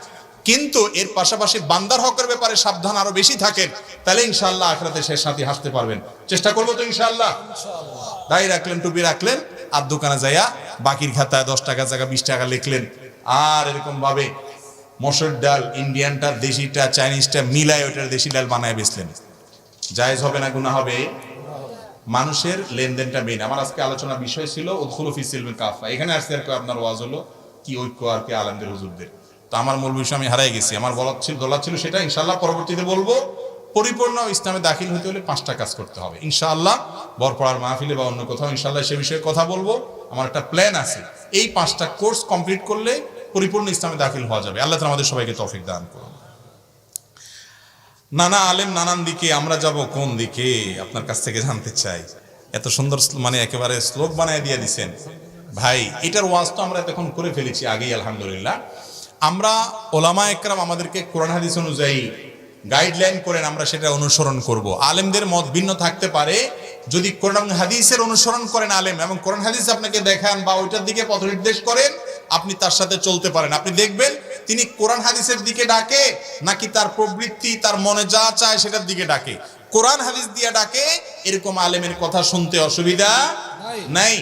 কিন্তু এর পাশাপাশি বান্দার হকের ব্যাপারে সাবধান আরো বেশি থাকেন, তাহলে ইনশাআল্লাহ আখিরাতে শেষ সাথী হাসতে পারবেন। চেষ্টা করবো তো ইনশাআল্লাহ। দাড়ি রাখলেন, টুপি রাখলেন, আর দোকানে যাইয়া বাকির খাতায় 10 টাকা জায়গা 20 টাকা লিখলেন, আর এরকম ভাবে মসুর ডাল ইন্ডিয়ানটা, দেশিটা, চাইনিজটা মিলায় ওইটার দেশি ডাল বানায় বেচলেন। জায়েজ হবে না গুনাহ হবে? মানুষের লেনদেনটা মেইন। আমার আজকে আলোচনা বিষয় ছিল উদখুলু ফি সিলমিল কাফা। এখানে আসছে আর আপনার ওয়াজ হলো কি ঐক্য আর কি আলেমদের হুজুরদের। তো আমার মূল বিষয় আমি হারাই গেছি। আমার দোলা ছিল সেটা, ইনশাআল্লাহ পরবর্তীতে বলবো। পরিপূর্ণ ইসলামে দাখিল হতে হলে 5টা কাজ করতে হবে ইনশাআল্লাহ। বরপড়ার মাহফিলে বা অন্য কোথাও ইনশাআল্লাহ সে বিষয়ে কথা বলবো। আমার একটা প্ল্যান আছে, এই 5টা কোর্স কমপ্লিট করলে পরিপূর্ণ ইসলামে দাখিল হওয়া যাবে। আল্লাহ তাআলা আমাদের সবাইকে তৌফিক দান করুন। নানা আলেম নানান দিকে, আমরা যাব কোন দিকে? আপনার কাছ থেকে জানতে চাই। এত সুন্দর মানে একেবারে শ্লোক বানায় দিয়ে দিছেন ভাই। এটার ওয়াজ তো আমরা এতক্ষণ করে ফেলেছি আগেই আলহামদুলিল্লাহ। আমরা ওলামা একরাম আমাদেরকে কোরআন হাদিস অনুযায়ী গাইডলাইন করেন, আমরা সেটা অনুসরণ করব। আলেমদের মত ভিন্ন থাকতে পারে, যদি কোরআন হাদিসের অনুসরণ করেন আলেম এবং কোরআন হাদিস আপনাকে দেখান বা ওইটার দিকে পথ নির্দেশ করেন, আপনি তার সাথে চলতে পারেন। আপনি দেখবেন তিনি কোরআন হাদিসের দিকে ডাকে নাকি তার প্রবৃত্তি, তার মনে যা চায় সেটার দিকে ডাকে। কোরআন হাদিস দিয়ে ডাকে, এরকম আলেমের কথা শুনতে অসুবিধা নাই।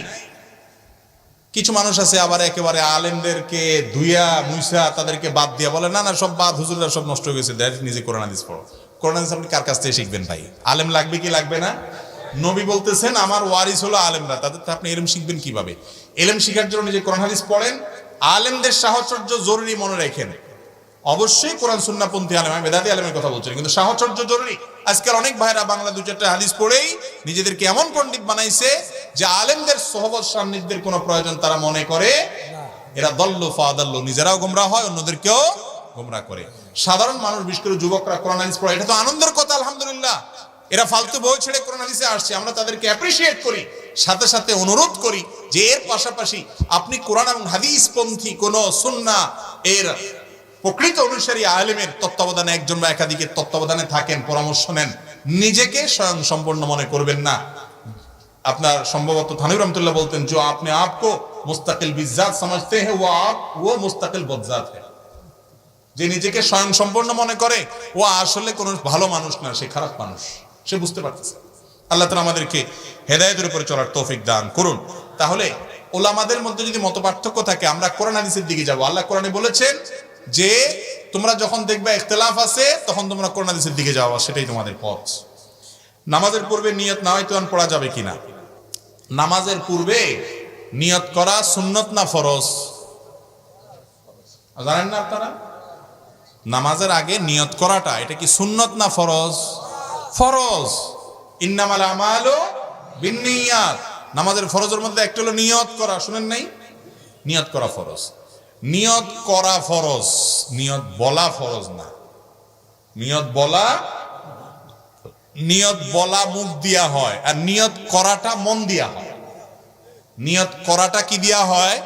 কিছু মানুষ আছে আবার একেবারে আলেমদেরকে ধুইয়া মুইসা তাদেরকে বাদ দিয়া বলে না না সব বাদ, হুজুররা সব নষ্ট হয়ে গেছে, নিজে কোরআন হাদিস পড়ো। কোরআন হাদিস আপনি কার কাছ থেকে শিখবেন ভাই? আলেম লাগবে কি লাগবে না? নবী বলতেছেন আমার ওয়ারিস হলো আলেমরা, তাদের তো আপনি এলম শিখবেন কিভাবে? এলম শিখার জন্য নিজে কোরআন হাদিস পড়েন। আলেমদের সাহচর্য জরুরি, মনে রাখেন। অবশ্যই কোরআন সুন্নাহপন্থী আলেম, আমি বেদাতি আলেমের কথা বলছি, কিন্তু সাহচর্য জরুরি। আজকাল অনেক ভাইরা বাংলা 2-4টা হাদিস পড়েই নিজেদেরকে এমন পণ্ডিত বানাইছে যে আলেমদের সোহবত সান্নিধ্যের কোনো প্রয়োজন তারা মনে করে। এরা দল্লু ফাদাল্লু, নিজেরাও গোমরাহ হয়, অন্যদেরকেও গোমরাহ করে। সাধারণ মানুষ, বিশেষ করে যুবকরা কোরআন হাদিস পড়ে, এটা তো আনন্দের কথা আলহামদুলিল্লাহ। এরা ফালতু বই ছেড়ে কোরআন হাদিসে আসছে, আমরা তাদেরকে অ্যাপ্রিশিয়েট করি, সাথে সাথে অনুরোধ করি যে এর পাশাপাশি আপনি কোরআন এবং হাদিস পন্থী কোন সুন্নাহ এর প্রকৃত অনুসারী আলেমের তত্ত্বাবধানে, একজন বা একাধিকের তত্ত্বাবধানে থাকেন, পরামর্শ নেন। নিজেকে স্বয়ং সম্পূর্ণ মনে করবেন না। আপনার সম্ভবত থানভীর রহমতুল্লাহ বলতেন, जो আপনি आपको मुस्तकिल बिज़ात समझते हैं वो मुस्तकिल बदजात है। যে নিজেকে স্বয়ং সম্পূর্ণ মনে করে ও আসলে কোনো ভালো মানুষ না, সে খারাপ মানুষ, সে বুঝতে পারতেছে। আল্লাহ তাআলা আমাদেরকে হেদায়েতের উপরে চলার তৌফিক দান করুন। তাহলে ওলামাদের মধ্যে যদি মতপার্থক্য থাকে, আমরা কোরআন হাদিসের দিকে যাব। আল্লাহ কোরআনে বলেছেন যে তোমরা যখন দেখবে ইখতিলাফ আছে, তখন তোমরা কোরআন হাদিসের দিকে যাও, সেটাই তোমাদের পথ। নামাজের পূর্বে নিয়ত নাওয়াইতুন পড়া যাবে কিনা? নামাজের পূর্বে নিয়ত করা সুন্নত না ফরজ? জানেন না আপনারা? নামাজের আগে নিয়ত করাটা এটা কি সুন্নত না ফরজ? ফরজ। ইন্নামাল আমালু বিন্নিয়াত। নামাজের ফরজের মধ্যে একটা হলো নিয়ত করা, শুনেন নাই? নিয়ত করা ফরজ। নিয়ত করা ফরজ, নিয়ত বলা ফরজ না। নিয়ত বলা মুখ দিয়া হয়, আর নিয়ত করাটা মন দিয়া হয়। নিয়ত করাটা কি দিয়া হয়,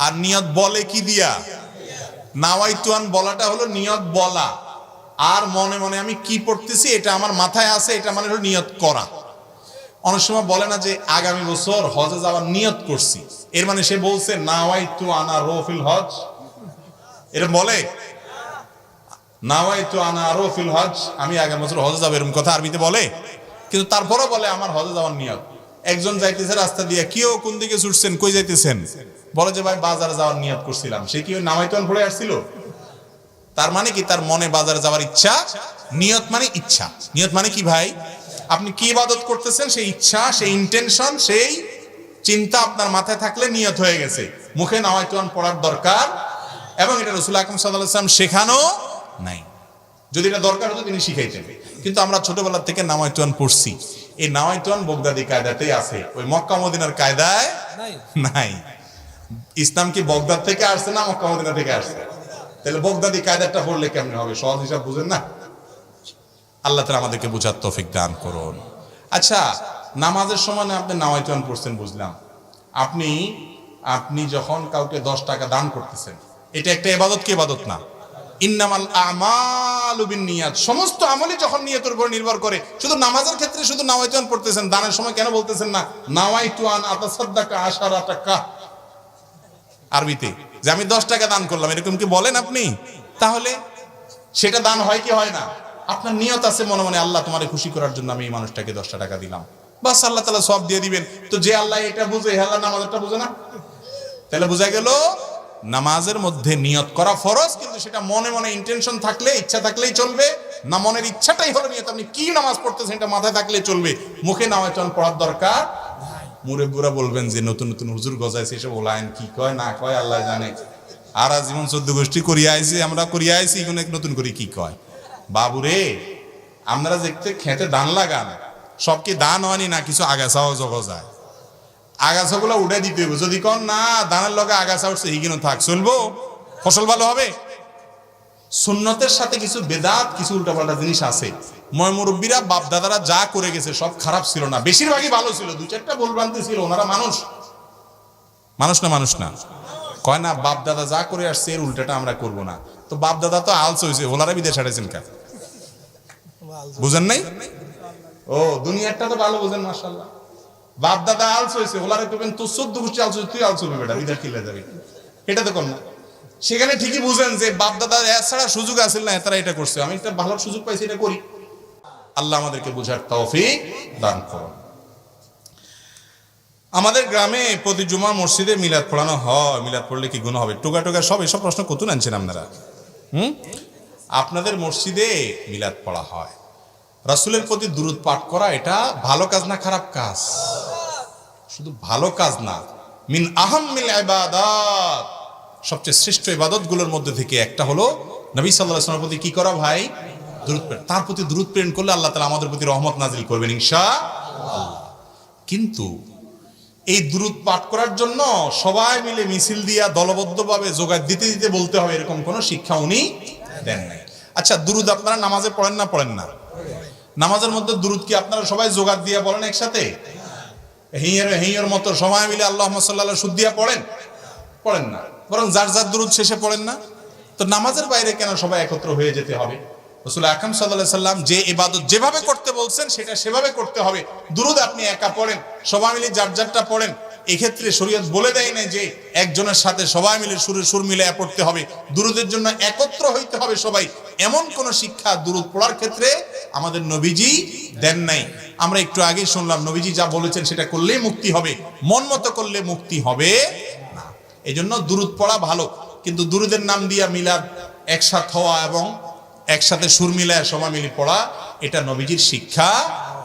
আর নিয়ত বলে কি দিয়া? নাওয়াইতুন বলাটা হলো নিয়ত বলা, আর মনে মনে আমি কি পড়তেছি এটা আমার মাথায় আছে, এটা মানে হলো নিয়ত করা। অনেক সময় বলে না যে আগামী বছর হজে যাওয়ার নিয়ত করছি, এর মানে সে বলছে নাওয়াইতু আনা রফিল হজ। এরকম বলে নাওয়াইতু আনা রফিল হজ, আমি আগামী বছর হজে যাবো, এরকম কথা আরবিতে বলে। কিন্তু তারপরও বলে আমার হজে যাওয়ার নিয়ত। একজন যাইতেছে রাস্তা দিয়ে, কেউ কোন দিকে ছুটছেন, কই যাইতেছেন? বলে যে ভাই বাজারে যাওয়ার নিয়ত করছিলাম। সে কি নাওয়াইতুন পড়ে আসছিল? তার মানে কি তার মনে বাজারে যাওয়ার ইচ্ছা। নিয়ত মানে ইচ্ছা। নিয়ত মানে কি ভাই? আপনি কি ইবাদত করতেছেন, সেই ইচ্ছা, সেই ইন্টেনশন, সেই চিন্তা আপনার মাথায় থাকলে নিয়ত হয়ে গেছে। মুখে নাওয়াইতুন পড়ার দরকার, এবং এটা রাসূল আকরাম সাল্লাল্লাহু আলাইহি ওয়াসাল্লাম শেখানো নাই। যদি এটা দরকার হতো তিনি শিখাইতেন, কিন্তু আমরা ছোটবেলা থেকে নাওয়াইতুন পড়ছি। এই নাওয়াইতুন বগদাদি কায়দাতেই আছে, ওই মক্কা মদিনার কায়দায় নাই। ইসলাম কি বগদাদ থেকে আসছে না মক্কা মদিনা থেকে আসছে? তাহলে বগদাদি কায়দাটা পড়লে কেমন হবে? সহজ হিসাব বুঝেন না? আল্লাহ তাআলা আমাদেরকে বুঝার তৌফিক দান করুন। আচ্ছা, নামাজের সময় আপনি নাওয়াইতুন পড়ছেন বুঝলাম, আপনি আপনি যখন কাউকে 10 টাকা দান করতেছেন, এটা একটা ইবাদত কি ইবাদত না? ইন্নামাল আমালু বিন্নিয়াত, সমস্ত আমলই যখন নিয়তের উপর নির্ভর করে। শুধু নামাজের ক্ষেত্রে শুধু নাওয়াইতু আন পড়তেছেন, দানের সময় কেন বলতেছেন না নাওয়াইতু আন আতাসাদ্দাকা 10 টাকা আরবিতে, যে আমি 10 টাকা দান করলাম, এরকম কি বলেন আপনি? তাহলে সেটা দান হয় কি হয় না? আপনার নিয়ত আছে মনে মনে, আল্লাহ তোমারে খুশি করার জন্য আমি এই মানুষটাকে 10 টাকা দিলাম, বাস আল্লাহ তাআলা সওয়াব দিয়ে দিবেন। তো যে আল্লাহ এটা বুঝে, আল্লাহ নামাজটা বুঝে না? তাহলে বোঝা গেল নামাজের মধ্যে নিয়ত করা ফরজ, কিন্তু সেটা মনে মনে ইন্টেনশন থাকলে, ইচ্ছা থাকলেই চলবে না। মনের ইচ্ছাটাই হলো নিয়ত, আপনি কি নামাজ পড়তেছেন এটা মাথায় থাকলে চলবে, মুখে নাওয়াইতু আন পড়ার দরকার। মুরব্বিরা বলবেন যে নতুন নতুন হুজুর গজাইছে, এসব ওলায়েন কি কয় না কয় আল্লাহ জানে, আর জীবন 14 গোষ্ঠী করিয়া আইছি, আমরা করিয়া আইছি, এগুলো নতুন করে কি কয়। বাবুরে, আপনারা দেখতে খেতে ধান লাগান, সব কি দান হয়নি না কিছু আগাছাও জগা যায়, আগাছাগুলো উঠে দিতে হবে। যদি কোন না ধানের লগে আগাছা উঠছে, এইগুলো থাক, চলবো, ফসল ভালো হবে। সুন্নতের সাথে কিছু বেদাত, কিছু উল্টাপাল্টা জিনিস আছে। মুরব্বীরা বাপ দাদারা যা করে গেছে সব খারাপ ছিল না, বেশিরভাগই ভালো ছিল, 2-4টা ভুলভ্রান্তি ছিল। ওনারা মানুষ না কয় না বাপ দাদা যা করে আসছে এর উল্টাটা আমরা করব না। তো বাপ দাদা তো আলস হয়েছে, ওনারা বিদেশ হারাইছেন কেন বুঝেন নাই? ও দুনিয়াটা তো ভালো বুঝেন, মাশাআল্লাহ। বাপ দাদা আলস হয়েছে, ওনারা করবেন তো 14 গোষ্ঠী আলস হয়েছে, তুই আলস হবে বেটা, বিদেশ কিলে যাবে, এটা তো কর না। সেখানে ঠিকই বুঝেন যে বাপ দাদা এছাড়া সুযোগ আছে না, তারা এটা করছে, আমি একটা ভালো সুযোগ পাইছি, এটা করি। আল্লাহ আমাদেরকে বুঝার তৌফিক দান করুন। আমাদের গ্রামে প্রতি জুমার মসজিদে মিলাদ পড়ানো হয়, মিলাদ পড়লে কি গুনাহ হবে? টোকা টোকা সব এসব প্রশ্ন কত আনছেন আপনারা? আপনাদের মসজিদে মিলাদ পড়া হয়, রাসূলের প্রতি দুরূদ পাঠ করা এটা ভালো কাজ না খারাপ কাজ? শুধু ভালো কাজ না, মিন আহাম্মিল ইবাদাত, সবচেয়ে শ্রেষ্ঠ ইবাদতগুলোর মধ্যে থেকে একটা হলো নবী সাল্লাল্লাহু আলাইহি ওয়াসাল্লামের প্রতি কি করা ভাই? দুরূদ প্রেরণ। তার প্রতি দুরূদ প্রেরণ করলে আল্লাহ তাআলা আমাদের প্রতি রহমত নাজিল করবেন ইনশাআল্লাহ। কিন্তু এই দুরূদ পাঠ করার জন্য সবাই মিলে মিছিল দিয়া দলবদ্ধভাবে জোগাড় দিতে দিতে বলতে হবে, এরকম কোনো শিক্ষা উনি দেন নাই। আচ্ছা, দুরূদ আপনারা নামাজে পড়েন না পড়েন না? নামাজের মধ্যে দুরূদ কি আপনারা সবাই জোগাড় দিয়ে বলেন একসাথে? হিঁয়ের মতো সবাই মিলে আল্লাহুম্মা সাল্লি আলা সুদ দিয়া পড়েন না, বরং যার যার দুরূদ শেষে পড়েন না? তো নামাজের বাইরে কেন সবাই একত্র হয়ে যেতে হবে? রাসূল আকরাম সাল্লাল্লাহু আলাইহি সাল্লাম যে ইবাদত যেভাবে করতে বলছেন সেটা সেভাবে করতে হবে। দুরূদ আপনি একা পড়েন, সবাই মিলে যার যারটা পড়েন, এক্ষেত্রে শরীয়ত বলে দেয় না যে একজনের সাথে সবাই মিলে সুর মিলিয়ে পড়তে হবে। দুরূদের জন্য একত্র হইতে হবে সবাই, এমন কোন শিক্ষা দুরূদ পড়ার ক্ষেত্রে আমাদের নবীজি দেন নাই। আমরা একটু আগেই শুনলাম নবীজি যা বলেছেন সেটা করলেই মুক্তি হবে, মন মতো করলে মুক্তি হবে না। এই জন্য দুরূদ পড়া ভালো, কিন্তু দুরূদের নাম দিয়া মিলাদ একসাথে হওয়া এবং একসাথে সুর মিলায় সবাই মিলে পড়া, এটা নবীজির শিক্ষা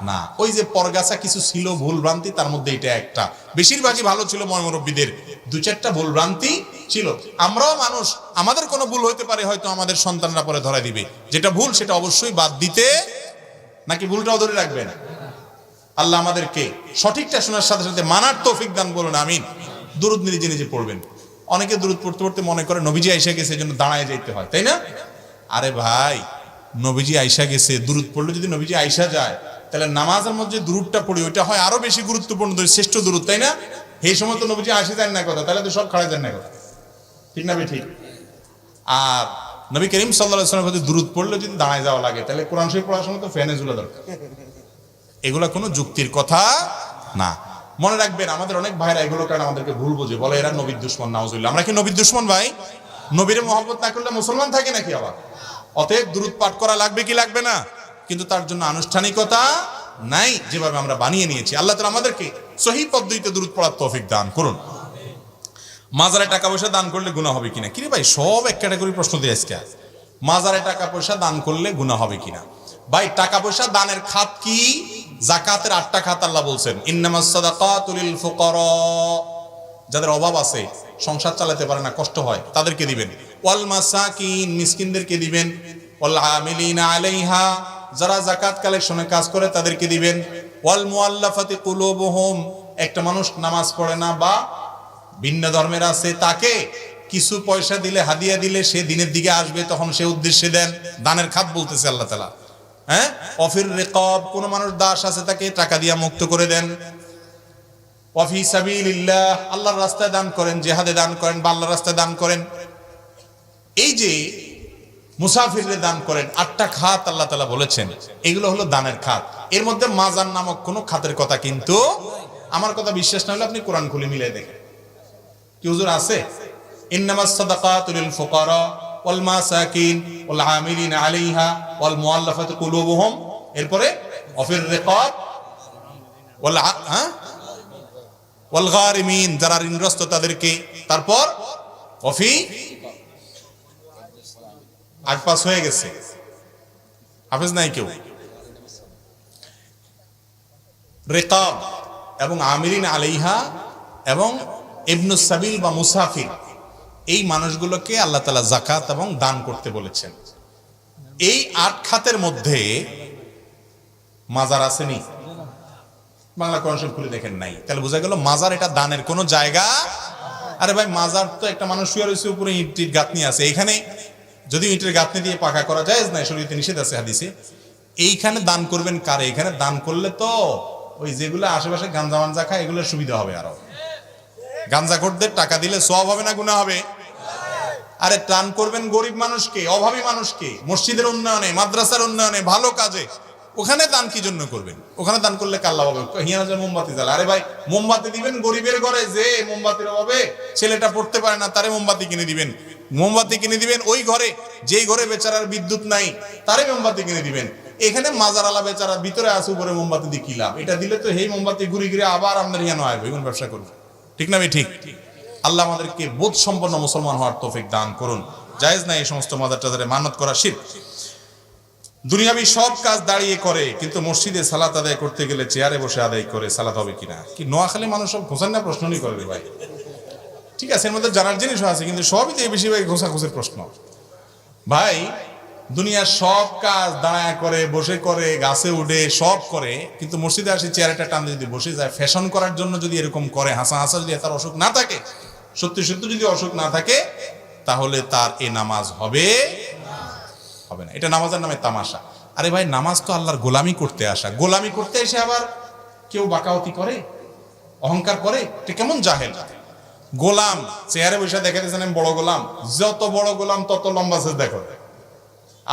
না। ওই যে পরগাছা কিছু ছিল ভুল ভ্রান্তি, তার মধ্যে এটা একটা। বেশিরভাগই ভালো ছিল, মুরব্বীদের 2-4টা ভুল ভ্রান্তি ছিল। আমরাও মানুষ, আমাদের কোনো ভুল হইতে পারে, হয়তো আমাদের সন্তানরা পরে ধরাই দিবে। যেটা ভুল সেটা অবশ্যই বাদ দিতে, নাকি ভুলটাও ধরে রাখবেন? আল্লাহ আমাদেরকে সঠিকটা শোনার সাথে সাথে মানার তৌফিক দান করুন, আমিন। দুরূদ নিজে নিজে পড়বেন। অনেকে দুরূদ পড়তে পড়তে মনে করে নবীজি আইসা গেছে, এই জন্য দাঁড়ায় যাইতে হয়, তাই না? আরে ভাই, নবীজি আইসা গেছে, দুরূদ পড়লে যদি নবীজি আইসা যায়, তাহলে নামাজের মধ্যে দুরূদটা পড়ি, ওইটা হয় আরো বেশি গুরুত্বপূর্ণ, শ্রেষ্ঠ দুরূদ, তাই না? এই সময় তো নবীজি আসে যান না কথা, তাহলে তো সব খাড়া যান না কথা, ঠিক না? ঠিক। আর নবী করিম সাল্লাল্লাহু আলাইহি ওয়াসাল্লামের প্রতি দুরূদ পড়লে যদি দাঁড়ায় যাওয়া লাগে, তাহলে কোরআন শরীফ পড়ার সময় তো ফ্যানে ঝুলা দরকার। এগুলা কোনো যুক্তির কথা না। মনে রাখবেন, আমাদের অনেক ভাইরা এগুলো কারণে আমাদেরকে ভুল বুঝে, বলে এরা নবীর দুশমন। নাউজুবিল্লাহ। আমরা কি নবীর দুশমন ভাই? নবীর মহব্বত না করলে মুসলমান থাকে নাকি আবার? অতএব দুরূদ পাঠ করা লাগবে কি লাগবে না? কিন্তু তার জন্য আনুষ্ঠানিকতা নাই, যেভাবে আমরা বানিয়ে নিয়েছি। আল্লাহ তাআলা আমাদেরকে সহিহ পদ্ধতিতে দুরূদ পড়ার তৌফিক দান করুন। মাজারে টাকা পয়সা দান করলে গুনাহ হবে কিনা? কিরে ভাই, সব এক ক্যাটাগরি প্রশ্ন দিয়ে আজকে। মাজারে টাকা পয়সা দান করলে গুনাহ হবে কিনা? ভাই, টাকা পয়সা দানের খাত কি? যাকাতের 8টা খাত আল্লাহ বলছেন, ইন্নামাস সাদাকাতু লিল ফুকারা, যাদের অভাব আছে, সংসার চালাতে পারে না, কষ্ট হয়, তাদেরকে দিবেন। ওয়াল মাসাকিন, মিসকিনদেরকে দিবেন। ওয়াল আমিলিনা আলাইহা, যারা যাকাত কালেকশনে কাজ করে তাদেরকে দিবেন। ওয়াল মুআল্লাফাতি কুলুবুহুম, একটা মানুষ নামাজ পড়ে না বা ভিন্ন ধর্মের আছে, তাকে কিছু পয়সা দিলে, হাদিয়া দিলে সে দিনের দিকে আসবে, তখন সে উদ্দেশ্যে দেন। দানের খাত বলতেছে আল্লাহ তাআলা। অফির রিকাব, কোন মানুষ দাস আছে তাকে টাকা দিয়া মুক্ত করে দেন। ওয়াফি সাবিলিল্লাহ, আল্লাহর রাস্তায় দান করেন, জিহাদে দান করেন বা আল্লাহর রাস্তায় দান করেন। এই যে মুসাফিরদের দান করেন, 8টা খাত আল্লাহ তাআলা বলেছেন, এগুলো হলো দানের খাত। এর মধ্যে মাজার নামক কোনো খাতের কথা কিন্তু, আমার কথা বিশ্বাস না হলে আপনি কোরআন খুলে মিলাই দেখেন। কি হুজুর আছে? ইন্নামাস সাদাকাতু লিল ফুকারা ওয়াল মাসাকিন ওয়াল আমিলিনা আলাইহা ওয়াল মুআল্লাফাতি কুলুবুহুম, এরপরে ওয়াফির রিকাব ওয়াল গারিমিন, যারা ঋণগ্রস্ত তাদেরকে, তারপর ওয়াফি, আগ পাস হয়ে গেছে, হাফেজ নাই কেউ, রিকাব এবং আমিলিন আলাইহা এবং ইবনুস সাবিল বা মুসাফির, এই মানুষগুলোকে আল্লাহ তাআলা যাকাত এবং দান করতে বলেছেন। এই 8 খাতের মধ্যে মাজার আসেনি? বাংলা কোরআন শরীফ খুলে দেখেন নাই, তাহলে বোঝা গেল মাজার এটা দানের কোনো জায়গা। আরে ভাই, মাজার তো একটা মানুষ শুয়ে রয়েছে, উপরে ইটের গাঁথনি আছে, এখানে যদি ইটের গাঁথনি দিয়ে পাকা করা যায় না, শরীয়তে নিষেধ আছে হাদিসে। এইখানে দান করবেন কারে? এখানে দান করলে তো ওই যেগুলো আশেপাশে গাঞ্জা মাঞ্জা খায় এগুলোর সুবিধা হবে, আরো গাঞ্জাখোরদের টাকা দিলে সওয়াব হবে না গুনাহ হবে? আরে দান করবেন গরিব মানুষকে, অভাবী মানুষকে, মসজিদের উন্নয়নে, মাদ্রাসার উন্নয়নে, ভালো কাজে। ওখানে দান কি জন্য করবেন? ওখানে দান করলে কাল্লা হবে। হিয়ানাজের মোমবাতি জ্বালা, আরে ভাই মোমবাতি দিবেন গরিবের ঘরে, যে মোমবাতির অভাবে ছেলেটা পড়তে পারে না, তারে মোমবাতি কিনে দিবেন। মোমবাতি কিনে দিবেন ওই ঘরে যেই ঘরে বেচারার বিদ্যুৎ নাই, তারে মোমবাতি কিনে দিবেন। এখানে মাজার আলা বেচারা ভিতরে আছে, উপরে মোমবাতি দিয়ে কি লাভ? এটা দিলে তো এই মোমবাতি ঘুরে ঘুরে আবার আমাদের হিয়ানো আসবে, এগুলো ব্যবসা করবে। ঠিক না ভাই? ঠিক। আল্লাহ আমাদেরকে বোধ সম্পন্ন মুসলমান হওয়ার তৌফিক দান করুন। জায়েজ না এই সমস্ত মাজার টাজারে মানত করা শিরক। দুনিয়াবি সব কাজ দাঁড়িয়ে করে, কিন্তু মসজিদে সালাত আদায় করতে গেলে চেয়ারে বসে আদায় করে, সালাত হবে কিনা? কি নোয়াখালী মানুষ সব ঘোষান না প্রশ্ন নেই করে রে ভাই। ঠিক আছে, এর মধ্যে জানার জিনিসও আছে, কিন্তু সবই তো বেশিরভাগ ঘোষাঘুষির প্রশ্ন। ভাই দুনিয়ার সব কাজ দাঁড়ায় করে, বসে করে, গাছে উঠে সব করে, কিন্তু মসজিদে আসে চেয়ারটা টান যদি বসে যায়, ফ্যাশন করার জন্য যদি এরকম করে, হাসা হাসা যদি তার অসুখ না থাকে, সত্যি সত্যি যদি অসুখ না থাকে, তাহলে তার এ নামাজ হবে হবে না। এটা নামাজের নামে তামাশা। আরে ভাই, নামাজ তো আল্লাহর গোলামি করতে আসা, গোলামি করতে এসে আবার কেউ বাকাওয়াতি করে, অহংকার করে, এটা কেমন জাহেল। গোলাম চেয়ারে বসে দেখাতেছেন আমি বড় গোলাম, যত বড় গোলাম তত লম্বা সেজদা করে।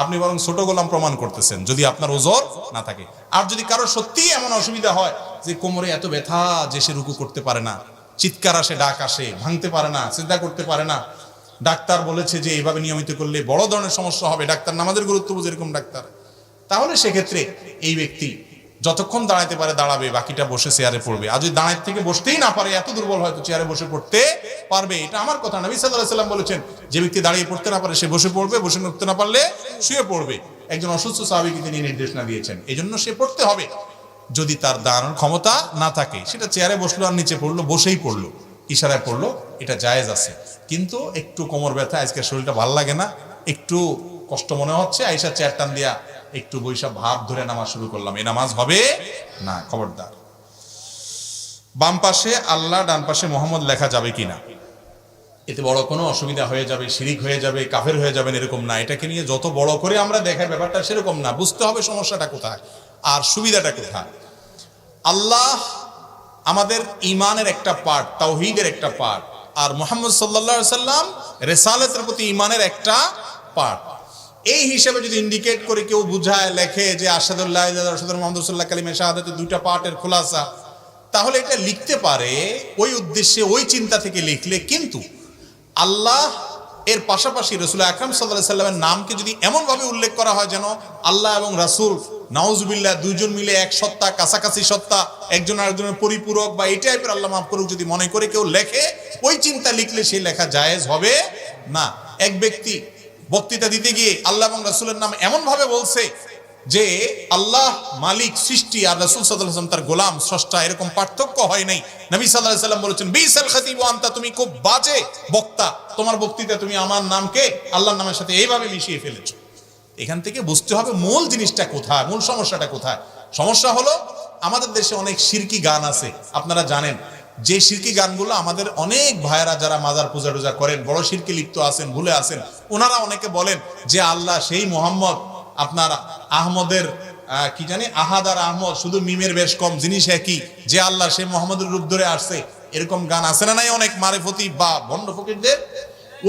আপনি বরং ছোট গোলাম প্রমাণ করতেছেন, যদি আপনার ওজর না থাকে। আর যদি কারো সত্যি এমন অসুবিধা হয় যে কোমরে এত ব্যথা যে সে রুকু করতে পারে না, চিৎকার আসে, ডাক আসে, ভাঙতে পারে না, সিজদা করতে পারে না, ডাক্তার বলেছে যে এইভাবে নিয়মিত করলে বড় ধরনের সমস্যা হবে, ডাক্তার নামাজের গুরুত্ব বুঝে এরকম ডাক্তার, তাহলে সেক্ষেত্রে এই ব্যক্তি যতক্ষণ দাঁড়াতে পারে দাঁড়াবে, বাকিটা বসে চেয়ারে পড়বে। আর যদি দাঁড়াতে থেকে বসতেই না পারে, এত দুর্বল হয়তো চেয়ারে বসে পড়তে পারবে। এটা আমার কথা, নবী সাল্লাল্লাহু আলাইহি সাল্লাম বলেছেন, যে ব্যক্তি দাঁড়িয়ে পড়তে না পারে সে বসে পড়বে, বসে উঠতে না পারলে শুয়ে পড়বে। একজন অসুস্থ সাহাবীকে তিনি নির্দেশনা দিয়েছেন, এজন্য সে পড়তে হবে। যদি তার দাঁড়ানোর ক্ষমতা না থাকে, সেটা চেয়ারে বসলো আর নিচে পড়লো, বসেই পড়লো, ইশারায় পড়লো, এটা জায়েজ আছে। কিন্তু একটু কোমর ব্যথা, আজকে শরীরটা ভালো লাগে না, একটু কষ্ট মনে হচ্ছে, আইসা চেয়ার টান দিয়া একটু বৈশা ভাব ধরে নামাজ শুরু করলাম, এই নামাজ হবে না, খবরদার। বাম পাশে আল্লাহ, ডান পাশে মোহাম্মদ লেখা যাবে কিনা, এতে বড় কোনো অসুবিধা হয়ে যাবে, শিরিক হয়ে যাবে, কাফের হয়ে যাবেন, এরকম না। এটাকে নিয়ে যত বড় করে আমরা দেখার ব্যাপারটা সেরকম না, বুঝতে হবে সমস্যাটা কোথায় আর সুবিধাটা কোথায়। আল্লাহ আমাদের ইমানের একটা পার্ট, তাওহীদের একটা পার্ট, আর মুহাম্মদ সাল্লাল্লাহু আলাইহি সাল্লাম রিসালাতের প্রতি ইমানের একটা পার্ট। এই হিসেবে যদি ইন্ডিকেট করে কেউ বুঝায়, লেখে যে আশহাদু আল্লা ইলাহা ইল্লাল্লাহ আশহাদু মুহাম্মাদুর রাসূলুল্লাহ কালিমা শাহাদাতের দুইটা পার্টের খোলাসা, তাহলে এটা লিখতে পারে ওই উদ্দেশ্যে, ওই চিন্তা থেকে লিখলে। কিন্তু আল্লাহ এর পাশাপাশি রাসূল আকরাম সাল্লাল্লাহু আলাইহি সাল্লামের নামকে যদি এমন ভাবে উল্লেখ করা হয় যেন আল্লাহ এবং রাসূল নাউজুবিল্লাহ দুইজন মিলে এক সত্তা, কাছাকাছি সত্তা, একজন আরেকজনের পরিপূরক, বা এই টাইপের, আল্লাহ মাফ করুক, যদি মনে করে কেউ লেখে, ওই চিন্তা লিখলে সেই লেখা জায়েজ হবে না। এক ব্যক্তি বক্তৃতা দিতে গিয়ে আল্লাহ এবং রাসূলের নাম এমন ভাবে বলছে যে আল্লাহ মালিক, সৃষ্টি, আর রাসূল সাল্লাল্লাহু আলাইহি ওয়াসাল্লাম তার গোলাম, স্রষ্টা, এরকম পার্থক্য হয় নাই। নবী সাল্লাল্লাহু আলাইহি ওয়াসাল্লাম বলেছেন, বিসাল খাতিব ওয়া আনতা, তুমি খুব বাজে বক্তা, তোমার বক্তৃতা তুমি আমার নামকে আল্লাহর নামের সাথে এইভাবে মিশিয়ে ফেলেছো। এখান থেকে বুঝতে হবে মূল জিনিসটা কোথায়, মূল সমস্যাটা কোথায়। সমস্যা হলো আমাদের দেশে অনেক শিরকি গান আছে, আপনারা জানেন যে শিরকি গানগুলো আমাদের অনেক ভাইয়েরা যারা মাজার পূজা টুজা করেন, বড় শিরকে লিপ্ত আছেন, ভুলে আছেন, ওনারা অনেকে বলেন যে আল্লাহ সেই মোহাম্মদ আপনার আহমদের কি জানি আহাদ আর আহমদ, শুধু মিমের বেশ কম, জিনিস একই, যে আল্লাহ সে মোহাম্মদের রূপ ধরে আসছে, এরকম গান আছে না নাই অনেক মারেফতি বা ভণ্ড ফকিরদের?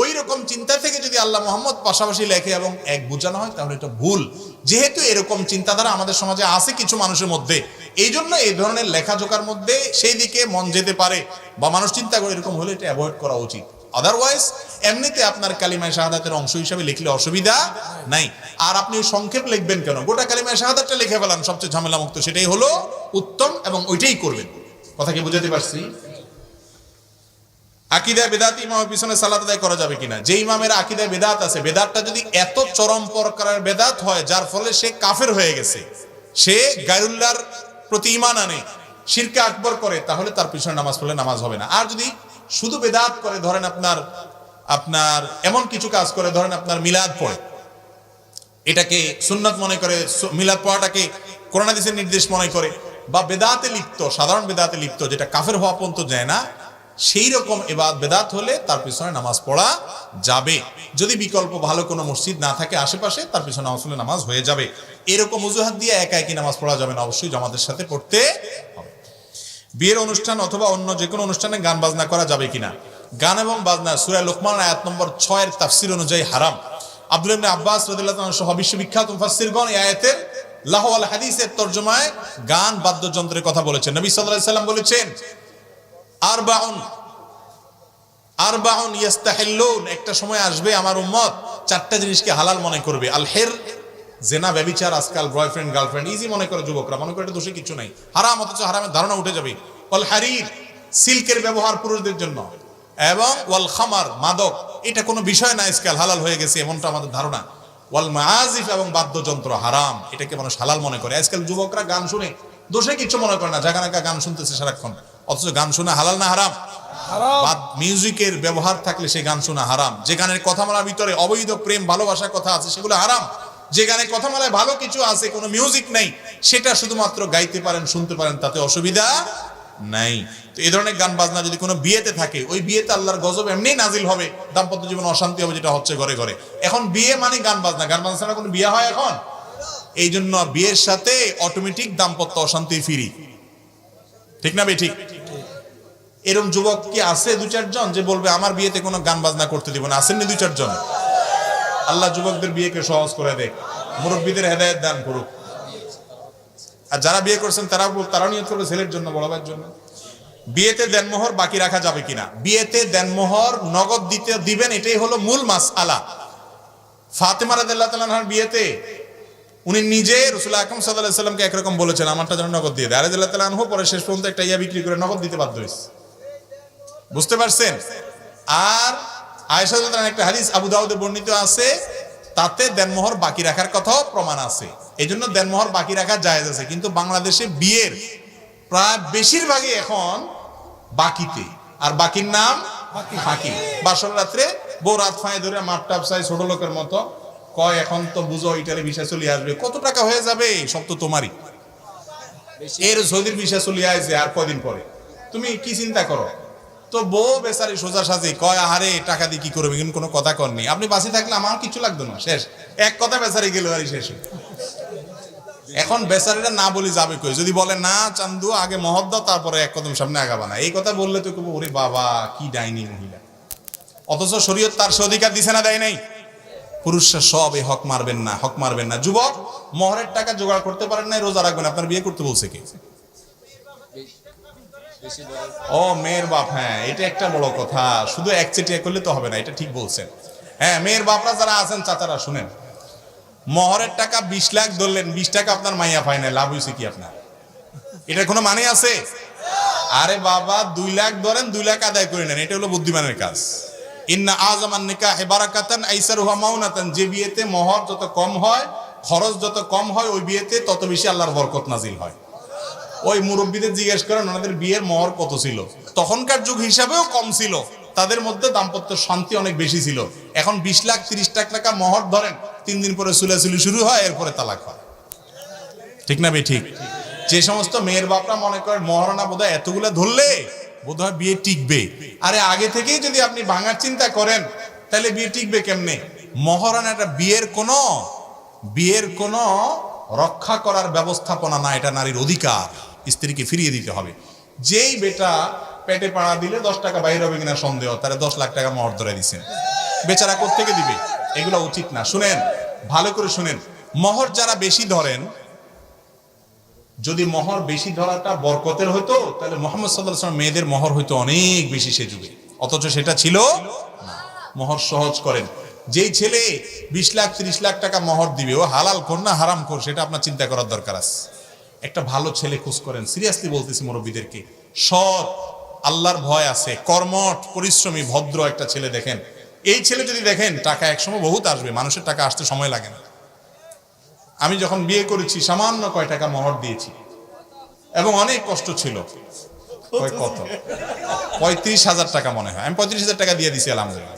ওই রকম চিন্তা থেকে যদি আল্লাহ মোহাম্মদ পাশাপাশি লেখে এবং এক বোঝানো হয়, তাহলে এটা ভুল। যেহেতু এরকম চিন্তাধারা আমাদের সমাজে আছে কিছু মানুষের মধ্যে, এই জন্য এই ধরনের লেখাজোকার মধ্যে সেই দিকে মন যেতে পারে, বা মানুষ চিন্তা করে এরকম হলে এটা অ্যাভয়েড করা উচিত। আদারওয়াইজ এমনিতে আপনার কালিমায়ে শাহাদাতের অংশ হিসাবে লিখলে অসুবিধা নাই। আর আপনি সংক্ষেপ লিখবেন কেন? গোটা কালিমায়ে শাহাদাতটা লিখে ফেলান, সবচেয়ে ঝামেলা মুক্ত, সেটাই হলো উত্তম, এবং ওইটাই করবেন। কথা কি বুঝাতে পারছি? আকীদায়ে বেদাত ইমামের পিছনে সালাত আদায় করা যাবে কিনা? যে ইমামের আকীদায়ে বেদাত আছে, বেদাতটা যদি এত চরম প্রকারের বেদাত হয় যার ফলে সে কাফের হয়ে গেছে, সে গায়রুল্লাহর প্রতি ঈমান আনে, শিরকে আকবর করে, তাহলে তার পিছনে নামাজ পড়লে নামাজ হবে না। আর যদি শুধু বেদাত করে, ধরেন আপনার এমন কিছু কাজ করে, ধরেন আপনার মিলাদ পড়ে, এটাকে সুন্নাত মনে করে, মিলাদ পড়াটাকে কোরআন হাদিসের নির্দেশ মনে করে, বা বেদাতে লিপ্ত, সাধারণ বেদাতে লিপ্ত, যেটা কাফের হওয়া পর্যন্ত যায় না, সেই রকম বেদাত হলে তার পিছনে নামাজ পড়া যাবে। যদি বিকল্প ভালো কোনো মসজিদ না থাকে আশেপাশে, তার পিছনে আসলে নামাজ হয়ে যাবে। এরকম অজুহাত দিয়ে একা একই নামাজ পড়া যাবে না, অবশ্যই জামাতের সাথে পড়তে হবে। বিয়ের অনুষ্ঠান অথবা অন্য যে কোনো অনুষ্ঠানে গান বাজনা করা যাবে কিনা? গান এবং বাজনা সূরা লোকমান আয়াত নম্বর 6 এর তাফসীর অনুযায়ী হারাম। আব্দুল্লাহ ইবনে আব্বাস রাদিয়াল্লাহু তাআলা সহ বিশ্ববিখ্যাত মুফাসসিরগণ এই আয়াতের লাহু ওয়াল হাদিসের তরজমায় গান বাদ্যযন্ত্রের কথা বলেছেন। নবী সাল্লাল্লাহু আলাইহি সাল্লাম বলেছেন, আরবাউন ইস্তাহিল্লুন, একটা সময় আসবে আমার উম্মত চারটা জিনিসকে হালাল মনে করবে। আল হির, জেনা, ব্যভিচার, আজকাল বয়ফ্রেন্ড গার্লফ্রেন্ড ইজি মনে করে যুবকরা, মনে করে এটা দোষে কিছু নাই, হারাম, অথচ হারামের ধারণা উঠে যাবে। ওয়াল হারির, সিল্কের ব্যবহার পুরুষদের জন্য, এবং ওয়াল খামার, মাদক, এটা কোনো বিষয় না, আজকাল হালাল হয়ে গেছে এমনটা আমাদের ধারণা। ওয়াল মাআজিফ, এবং বাদ্যযন্ত্র হারাম, এটাকে মানুষ হালাল মনে করে। আজকাল যুবকরা গান শুনে দোষে কিছু মনে করে না, জাগানাকা গান শুনতেছে সারাক্ষণ, অথচ গান শোনা হালাল না হারাম? মিউজিকের ব্যবহার থাকলে সেই গান শোনা হারাম। যে গানের কথামালার ভিতরে অবৈধ প্রেম ভালোবাসার কথা আছে সেগুলো হারাম। যে গানের কথামালায় ভালো কিছু আছে, কোনো মিউজিক নেই, সেটা শুধুমাত্র গাইতে পারেন, শুনতে পারেন, তাতে অসুবিধা নাই। তো এই ধরনের গান বাজনা যদি কোনো বিয়েতে থাকে, ওই বিয়েতে আল্লাহর গজব এমনি নাজিল হবে, দাম্পত্য জীবন অশান্তি হবে, যেটা হচ্ছে ঘরে ঘরে। এখন বিয়ে মানে গান বাজনা, গান বাজনা ছাড়া কোনো বিয়ে হয় এখন? এই জন্য বিয়ের সাথে অটোমেটিক দাম্পত্য অশান্তি ফিরি, ঠিক না? ঠিক। এরকম যুবক কি আছে দু চারজন যে বলবে আমার বিয়েতে কোনো গান বাজনা করতে দিব না? আসেননি দু চারজন? আল্লাহ যুবকদের বিয়েকে সহজ করে দেখ, মুরব্বীদের হেদায়েত দান করুক। আর যারা বিয়ে করছেন তারা নিয়ত করবে ছেলের জন্য, বড় ভাইয়ের জন্য। বিয়েতে দেনমোহর বাকি রাখা যাবে কিনা? বিয়েতে দেনমোহর নগদ দিবেন, এটাই হলো মূল মাসআলা। ফাতেমা রাদিয়াল্লাহু তাআলা আনহার বিয়েতে উনি নিজে রাসূল আকরাম সাল্লাল্লাহু আলাইহি ওয়াসাল্লামকে একরকম বলেছেন, আমারটা যেন নগদ দিয়ে দেয়। রাদিয়াল্লাহু তাআলা আনহু পরে শেষ পর্যন্ত একটা ইয়া বিক্রি করে নগদ দিতে বাধ্য হয়েছে। বুঝতে পারছেন? আর আয়েশা রাদিয়াল্লাহু তাআলা একটা হাদিস আবু দাউদে বর্ণিত আছে, তাতে দেনমোহর বাকি রাখার কথাও প্রমাণ আছে। এই জন্য দেনমোহর বাকি রাখা জায়েজ আছে। কিন্তু বাংলাদেশে বিয়ের প্রায় বেশিরভাগই এখন বাকিতে, আর বাকির নাম ফাঁকি। বাসর রাত্রে বউ রাত ফাঁয়ে ধরে মাপটাপ চাই ছোট লোকের মতো, কয় এখন তো বুঝো ইটালি ভিসা চলে আসবে, কত টাকা হয়ে যাবে, সব তো তোমারই। এর সৌদির ভিসা চলে আসবে আর কদিন পরে, তুমি কি চিন্তা করো? তো বউ বেচারি সোজা সাজি কয়, আহারে টাকা দিয়ে কি করবে, কিন্তু কোনো কথা করনি, আপনি বাঁচি থাকলে আমার কিছু লাগতো না, শেষ। এক কথা বেচারি গেল আর শেষ। এখন বেচারিটা না বলি যাবে কই? যদি বলে না চান্দু আগে মহৎ দাও, তারপরে এক কদম সামনে আগাবা না, এই কথা বললে তো কেউ ওরে বাবা কি ডাইনি মহিলা। অথচ শরীয়ত তার সে অধিকার দিছে না, দেয় নাই? পুরুষরা সব এই হক মারবেন না, হক মারবেন না। যুবক মোহরের টাকা জোগাড় করতে পারেন না, রোজা রাখবেন, আপনার বিয়ে করতে বলছে কে? ও মেয়ের বাপ, হ্যাঁ এটা একটা বড় কথা। শুধু একচেটিয়া করলে তো হবে না, এটা ঠিক বলছেন। হ্যাঁ, মেয়ের বাপরা যারা আছেন, চাচারা শুনেন, মোহরের টাকা 20 লাখ ধরলেন, 20 টাকা আপনার মাইয়া পায় না, লাভ হয়েছে কি আপনার? এটার কোনো মানে আছে? আরে বাবা 2 লাখ ধরেন, 2 লাখ আদায় করে নেন, এটা হলো বুদ্ধিমানের কাজ। ইন্না আযামান নিকাহি বারাকাতান আইসারুহা মাউনাতান, যে বিয়েতে মোহর যত কম হয়, খরচ যত কম হয়, ওই বিয়েতে তত বেশি আল্লাহর বরকত নাজিল হয়। ওই মুরব্বীদের জিজ্ঞেস করেন ওনাদের বিয়ের মোহর কত ছিল, তখনকার যুগ হিসাবেও কম ছিল, তাদের মধ্যে দাম্পত্য শান্তি অনেক বেশি ছিল। এখন 20 লাখ 30 লাখ টাকা মোহর ধরেন, 3 দিন পরে চুলাচুলি শুরু হয়, এরপরে তালাক হয়, ঠিক না বে ঠিক? যে সমস্ত মেয়ের বাপরা মনে করেন মহারণা বোধহয় এতগুলা ধরলে বোধহয় বিয়ে টিকবে, আরে আগে থেকেই যদি আপনি ভাঙার চিন্তা করেন তাহলে বিয়ে টিকবে কেমনে? মহারণাটা বিয়ের কোনো রক্ষা করার ব্যবস্থাপনা না, এটা নারীর অধিকার, স্ত্রীকে ফিরিয়ে দিতে হবে। যেই বেটা পেটে পাড়া দিলে 10 টাকা বাইরে হবে কিনা সন্দেহ, তারা 10 লাখ টাকা মহর ধরে দিচ্ছেন, বেচারা কোত্থেকে দিবে? এগুলো উচিত না। শুনেন, ভালো করে শুনেন, মহর যারা বেশি ধরেন, যদি মহর বেশি ধরাটা বরকতের হতো তাহলে মুহাম্মদ সাল্লাল্লাহু আলাইহি ওয়াসাল্লাম মেয়েদের মহর হইতো অনেক বেশি সে যুগে, অথচ সেটা ছিল না। মহর সহজ করেন। যেই ছেলে 20 লাখ 30 লাখ টাকা মহর দিবে, ও হালাল কর না হারাম কর সেটা আপনার চিন্তা করার দরকার আছে। একটা ভালো ছেলে খোঁজ করেন, সিরিয়াসলি বলতেছি মুরব্বীদেরকে, সৎ, আল্লাহর ভয় আছে, কর্মঠ, পরিশ্রমী, ভদ্র একটা ছেলে দেখেন। এই ছেলে যদি দেখেন, টাকা একসময় বহুত আসবে, মানুষের টাকা আসতে সময় লাগে না। আমি যখন বিয়ে করেছি সামান্য কয় টাকা মহর দিয়েছি এবং অনেক কষ্ট ছিল। কত? 35,000 টাকা মনে হয়। আমি 35,000 টাকা দিয়ে দিছি আলহামদুলিল্লাহ।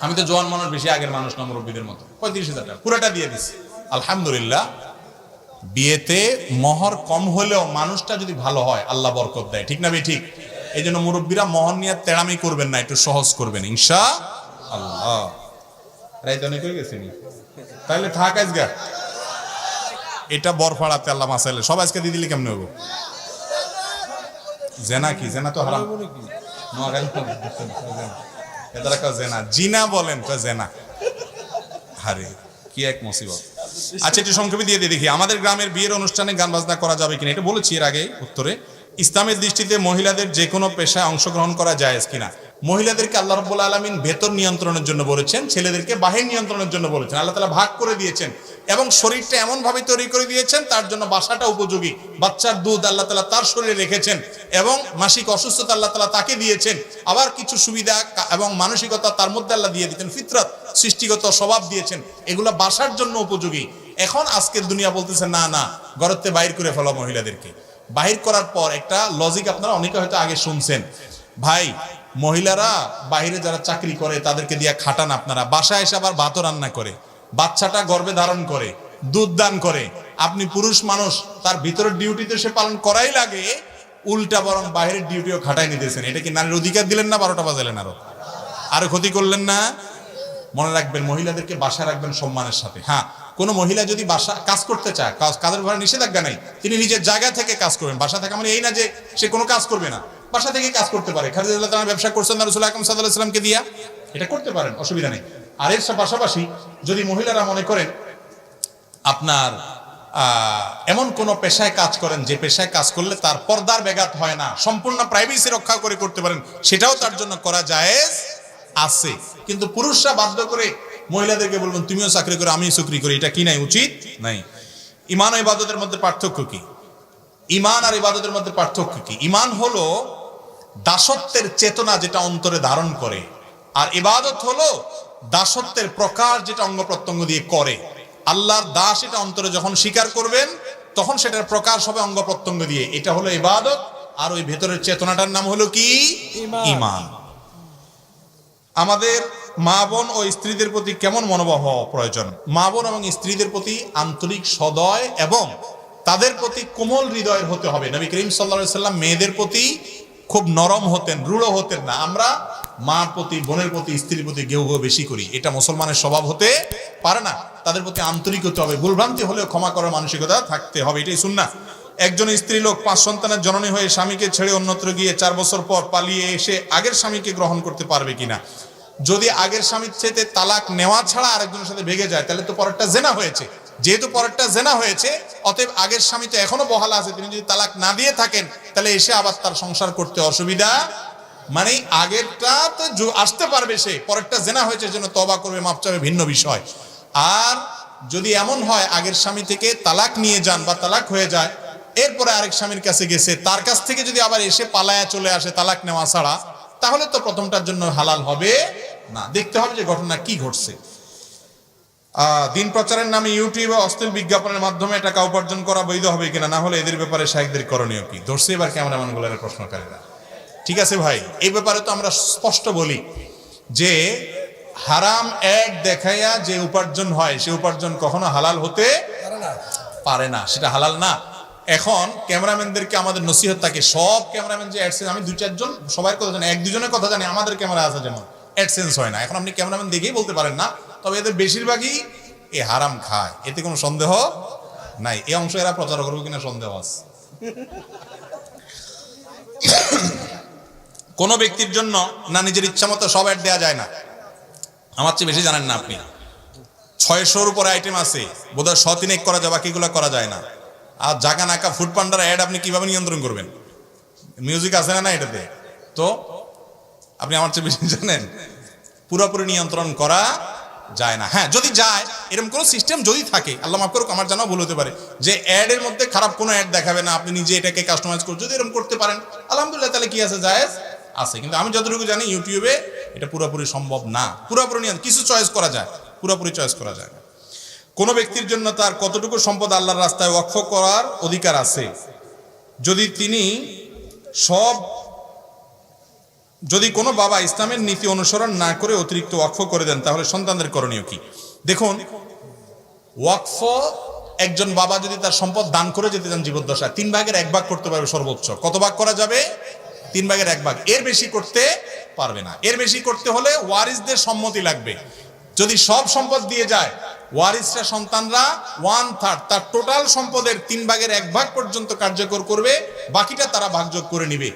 আমি তো জোয়ান মানুষ, বেশি আগের মানুষ না, মুরব্বীদের মতো। 35,000 টাকা পুরোটা দিয়ে দিছি আলহামদুলিল্লাহ। বিয়েতে মহর কম হলেও মানুষটা যদি ভালো হয় আল্লাহ বরকত দেয়, ঠিক না? ঠিক। এই জন্য মুরব্বীরা মহর নিয়ে তেড়ামি করবেন না, একটু সহজ করবেন ইনশাআল্লাহ। রাইত অনেক হয়ে গেছে নি, তাহলে থাক আজগা। এটা বরফাড়াতে আল্লাহ মাসাইলে সব আজকে দিয়ে দিলে কেমনে হবো? জেনা কি? জেনা তো হারাম। জেনা জিনা বলেন, জেনা। আরে কি এক মুসিবত। আচ্ছা, একটু সংক্ষেপে দিয়ে দেখি, আমাদের গ্রামের বিয়ের অনুষ্ঠানে গান বাজনা করা যাবে কিনা? এটা বলেছি এর আগে উত্তরে। ইসলামের দৃষ্টিতে মহিলাদের যে কোনো পেশায় অংশগ্রহণ করা জায়েজ কিনা? মহিলাদেরকে আল্লাহ রাব্বুল আলামিন ভেতর নিয়ন্ত্রণের জন্য বলেছেন, ছেলেদেরকে বাহির নিয়ন্ত্রণের জন্য বলেছেন। আল্লাহ তাআলা ভাগ করে দিয়েছেন এবং শরীরটা এমন ভাবে তৈরি করে দিয়েছেন তার জন্য বাসাটা উপযোগী। বাচ্চার দুধ আল্লাহ তাআলা তার শরীরে রেখেছেন এবং মাসিক অসুস্থতা আল্লাহ তাআলা তাকে দিয়েছেন। আবার কিছু সুবিধা এবং মানসিকতা তার মধ্যে আল্লাহ দিয়ে দিয়েছেন, ফিতরত, সৃষ্টিগত স্বভাব দিয়েছেন, এগুলো বাসার জন্য উপযোগী। এখন আজকের দুনিয়া বলতেছে না না, ঘরেতে বাইর করে ফেলো মহিলাদেরকে। বাহির করার পর একটা লজিক আপনারা অনেকে হয়তো আগে শুনছেন, ভাই মহিলারা বাহিরে যারা চাকরি করে তাদেরকে দিয়ে খাটান, আপনারা বাসায় এসে আবার ভাতও রান্না করে, বাচ্চাটা গর্ভে ধারণ করে, দুধ দান করে। আপনি পুরুষ মানুষ, তার ভিতরের ডিউটিতে সে পালন করাই লাগে, উল্টা বরং বাহিরের ডিউটিও খাটাই নিতেছেন। এটা কি নারীর অধিকার দিলেন না? 12টা বাজালেন, আরো ক্ষতি করলেন না? মনে রাখবেন, মহিলাদেরকে বাসায় রাখবেন সম্মানের সাথে। হ্যাঁ, কোনো মহিলা যদি বাসা কাজ করতে চায়, কাজের ঘরে নিষেধাজ্ঞা নাই, তিনি নিজের জায়গা থেকে কাজ করবেন। বাসা থেকে মানে এই না যে সে কোনো কাজ করবে না, বাসা থেকে কাজ করতে পারে। খাদিজা রাদিয়াল্লাহু তাআলা ব্যবসা করছেন রাসূল আকরাম সাল্লাল্লাহু আলাইহি ওয়াসাল্লামকে দিয়া, এটা করতে পারেন, অসুবিধা নেই। আর এর পাশাপাশি যদি মহিলারা মনে করেন আপনার এমন কোন পেশায় কাজ করেন যে পেশায় কাজ করলে তার পর্দার ব্যাঘাত হয় না, সম্পূর্ণ প্রাইভেসি রক্ষা করে করতে পারেন, সেটাও তার জন্য করা জায়েজ আছে। কিন্তু পুরুষরা বাধ্য করে মহিলাদেরকে বলবেন তুমিও চাকরি করো আমিও চাকরি করি, এটা কি নাই? উচিত নাই। ঈমান ও ইবাদতের মধ্যে পার্থক্য কি? ঈমান আর ইবাদতের মধ্যে পার্থক্য কি? ঈমান হলো দাসত্বের চেতনা যেটা অন্তরে ধারণ করে, আর ইবাদত হলো দাসত্বের প্রকাশ যেটা অঙ্গ প্রত্যঙ্গ দিয়ে করে। আল্লাহর দাস এটা অন্তরে যখন স্বীকার করবেন তখন সেটার প্রকাশ হবে অঙ্গ প্রত্যঙ্গ দিয়ে, এটা হলো ইবাদত। আর ওই ভেতরের চেতনাটার নাম হলো কি? ঈমান। আমাদের মা বোন ও স্ত্রীদের প্রতি কেমন মনোভাব হওয়া প্রয়োজন? মা বোন এবং স্ত্রীদের প্রতি আন্তরিক, সদয় এবং তাদের প্রতি কোমল হৃদয়ের হতে হবে। নবী করিম সাল্লাল্লাহু আলাইহি সাল্লাম মেয়েদের প্রতি খুব নরম হতেন, রূঢ় হতেন না। আমরা মার প্রতি, বোনের প্রতি, স্ত্রীর প্রতি গেউ গেউ বেশি করি, এটা মুসলমানের স্বভাব হতে পারে না। তাদের প্রতি আন্তরিক হতে হবে, ভুলভ্রান্তি হলেও ক্ষমা করার মানসিকতা থাকতে হবে, এটাই সুন্নাহ। একজন স্ত্রী লোক 5 সন্তানের জননী হয়ে স্বামীকে ছেড়ে অন্যত্র গিয়ে 4 বছর পর পালিয়ে এসে আগের স্বামীকে গ্রহণ করতে পারবে কিনা? যদি আগের স্বামীর চেয়ে তালাক নেওয়া ছাড়া আরেকজনের সাথে ভেগে যায় তাহলে তো পরেরটা জেনা হয়েছে। যেহেতু পরেরটা জেনা হয়েছে, অতএব আগের স্বামী তো এখনো বহাল আছে, তিনি যদি তালাক না দিয়ে থাকেন তাহলে এসে আবার তার সংসার করতে অসুবিধা, মানে আগেরটা তো আসতে পারবে, সে পরেরটা জেনা হয়েছে জন্য তওবা করবে, মাফ চাবে, ভিন্ন বিষয়। আর যদি এমন হয় আগের স্বামী থেকে তালাক নিয়ে যান বা তালাক হয়ে যায়, এরপরে আরেক স্বামীর কাছে গেছে, তার কাছ থেকে যদি আবার এসে পালায়া চলে আসে তালাক নেওয়া ছাড়া, তাহলে তো প্রথমটার জন্য হালাল হবে না। দেখতে হবে যে ঘটনা কি ঘটছে। দিন প্রচারের নামে ইউটিউবে অশ্লীল বিজ্ঞাপনের মাধ্যমে টাকা উপার্জন করা বৈধ হবে কিনা? না হলে এদের ব্যাপারে শায়েখদের করণীয় কি? ধরছে এবার ক্যামেরাম্যান গুলোর প্রশ্নকারীরা। ঠিক আছে ভাই, এই ব্যাপারে তো আমরা স্পষ্ট বলি যে হারাম এক দেখাইয়া যে উপার্জন হয় সে উপার্জন কখনো হালাল হতে পারে না, সেটা হালাল না। এখন ক্যামেরাম্যানদেরকে আমাদের নসিহত থাকে, সব ক্যামেরাম্যান যে অ্যাডসেন্স, আমি 2-4 জন সবার কথা জানি, 1-2 জনের কথা জানি, আমাদের ক্যামেরা আছে যেমন অ্যাডসেন্স হয় না। এখন আপনি ক্যামেরাম্যান দেখেই বলতে পারেন না, তবে এদের বেশিরভাগই এ হারাম খায়, এতে কোনো সন্দেহ নাই। এই অংশ এরা প্রচার করবে কিনা সন্দেহ আছে। কোনো ব্যক্তির জন্য না নিজের ইচ্ছা মতো সব অ্যাড দেওয়া যায় না। আমার চেয়ে বেশি জানেন না আপনি। 600-র উপরে আইটেম আছে, বোধহয় 100-3 করা যায়, বাকিগুলো করা যায় না। আর জাগা নাকা ফুড পান্ডার অ্যাড আপনি কিভাবে নিয়ন্ত্রণ করবেন? মিউজিক আছে না এটাতে? তো আপনি আমার চেয়ে বেশি জানেন। পুরোপুরি নিয়ন্ত্রণ করা যায় না। হ্যাঁ, যদি যায়, এরকম কোনো সিস্টেম যদি থাকে, আল্লাহ মাফ করুক, আমার জানাও ভুল হতে পারে, যে অ্যাডের মধ্যে খারাপ কোনো অ্যাড দেখাবে না, আপনি নিজে এটাকে কাস্টমাইজ করে যদি এরকম করতে পারেন, আলহামদুলিল্লাহ, তাহলে কি আছে, জায়েজ আছে। কিন্তু আমি যতটুকু জানি ইউটিউবে এটা পুরোপুরি সম্ভব না। পুরোপুরি কিছু চয়েস করা যায়, পুরোপুরি চয়েস করা যায় না। কোনো ব্যক্তির জন্য তার কতটুকু সম্পদ আল্লাহর রাস্তায় ওয়াকফ করার অধিকার আছে? যদি কোনো বাবা ইসলামের নীতি অনুসরণ না করে অতিরিক্ত ওয়াকফ করে দেন, তাহলে সন্তানদের করণীয় কি? দেখুন, ওয়াকফ, একজন বাবা যদি তার সম্পদ দান করে যেতে চান জীবদ্দশায়, 3/1 করতে পারবে সর্বোচ্চ। কত ভাগ করা যাবে? 3/1। এর বেশি করতে পারবে না। এর বেশি করতে হলে ওয়ারিসদের সম্মতি লাগবে। যদি সব সম্পদ দিয়ে যায়, ওয়ারিসরা, সন্তানরা 1/3 তার টোটাল সম্পদের 3/1 পর্যন্ত কার্যকর করবে, বাকিটা তারা ভাগযোগ করে নিবে।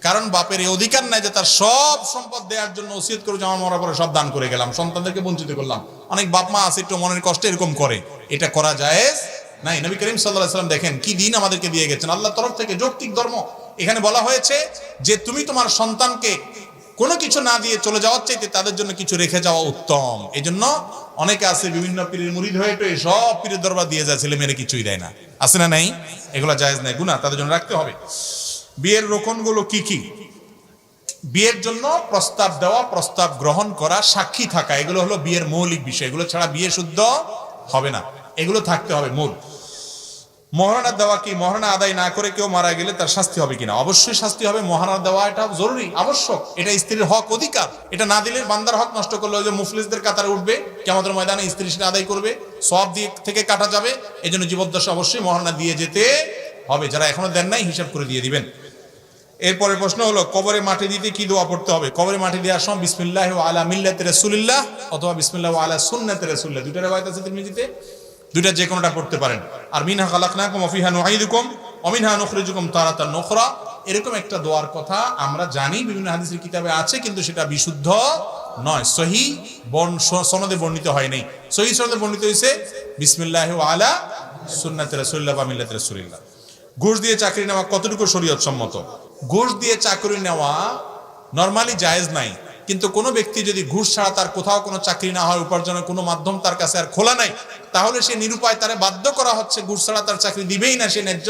কারণ বাপের এই অধিকার নাই যে তার সব সম্পদ দেওয়ার জন্য ওসিয়ত করে, আমার মরার পরে সব দান করে গেলাম, সন্তানদেরকে বঞ্চিত করলাম। অনেক বাপ মা আছে একটু মনের কষ্টে এরকম করে, এটা করা জায়েজ নাই। নবী করিম সাল্লাল্লাহু আলাইহি ওয়াসাল্লাম দেখেন কি দিন আমাদেরকে দিয়ে গেছেন, আল্লাহর তরফ থেকে যৌক্তিক ধর্ম। এখানে বলা হয়েছে যে তুমি তোমার সন্তানকে কোনো কিছু না দিয়ে চলে যাওয়ার চাইতে তাদের জন্য কিছু রেখে যাওয়া উত্তম। এই জন্য অনেকে আছে বিভিন্ন পীরের মুরিদ হয়ে তো সব পীরের দরবার দিয়ে যায়, ছেলে মেয়েরা কিছুই দেয় না। আছে না নাই? এগুলো জায়েজ নাই, গুনাহ, তাদের জন্য রাখতে হবে। বিয়ের রোকনগুলো কি কি? বিয়ের জন্য প্রস্তাব দেওয়া, প্রস্তাব গ্রহণ করা, সাক্ষী থাকা, এগুলো হলো বিয়ের মৌলিক বিষয়। এগুলো ছাড়া বিয়ে শুদ্ধ হবে না, এগুলো থাকতে হবে মূল। মহারণা দেওয়া কি? মহারণা আদায় না করে কেউ মারা গেলে তার শাস্তি হবে কিনা? অবশ্যই শাস্তি হবে। মহারণা দেওয়া এটা জরুরি, আবশ্যক। এটা স্ত্রীর হক, অধিকার। এটা না দিলে বান্দার হক নষ্ট করলে ওই যে মুফলিসদের কাতারে উঠবে, কিয়ামতের ময়দানে স্ত্রী সেটা আদায় করবে, সওয়াব দিয়ে থেকে কাটা যাবে। এই জন্য জীবদ্দশা অবশ্যই মহারণা দিয়ে যেতে হবে। যারা এখনো দেন নাই, হিসাব করে দিয়ে দিবেন। এরপরে প্রশ্ন হলো, কবরে মাটি দিতে কি দোয়া পড়তে হবে? কবরে মাটি দেওয়ার সময় বিসমিল্লাহি ওয়া আলা মিল্লাতি রাসূলিল্লাহ অথবা বিসমিল্লাহি ওয়া আলা সুন্নাতি রাসূলিল্লাহ, দুইটা riwayat আছে তিরমিজিতে, দুইটা যে কোনোটা পড়তে পারেন। আর মিনহা খালাকনাকুম ওয়া ফিহা নুঈদুকুম ওয়া মিনহা নুখরিজুকুম তারাতান নুখরা, এরকম একটা দোয়ার কথা আমরা জানি, বিভিন্ন হাদিসের কিতাবে আছে, কিন্তু সেটা বিশুদ্ধ নয়, সহিহ সনদে বর্ণিত হয় নাই। সহিহ সনদে বর্ণিত হয়েছে বিসমিল্লাহি ওয়া আলা সুন্নাতি রাসূলিল্লাহ ওয়া মিল্লাতি রাসূলিল্লাহ। ঘুষ দিয়ে চাকরি নেওয়া কতটুকু শরীয়ত সম্মত? ঘুষ দিয়ে চাকরি নেওয়া নরমালি জায়েজ নাই, কিন্তু কোনো ব্যক্তি যদি ঘুষ ছাড়া তার কোথাও কোনো চাকরি না হয়, উপার্জনের কোনো মাধ্যম তার কাছে আর খোলা নাই, তাহলে সে নিরুপায়, তারে বাধ্য করা হচ্ছে, ঘুষ ছাড়া তার চাকরি দিবেই না, সে ন্যায্য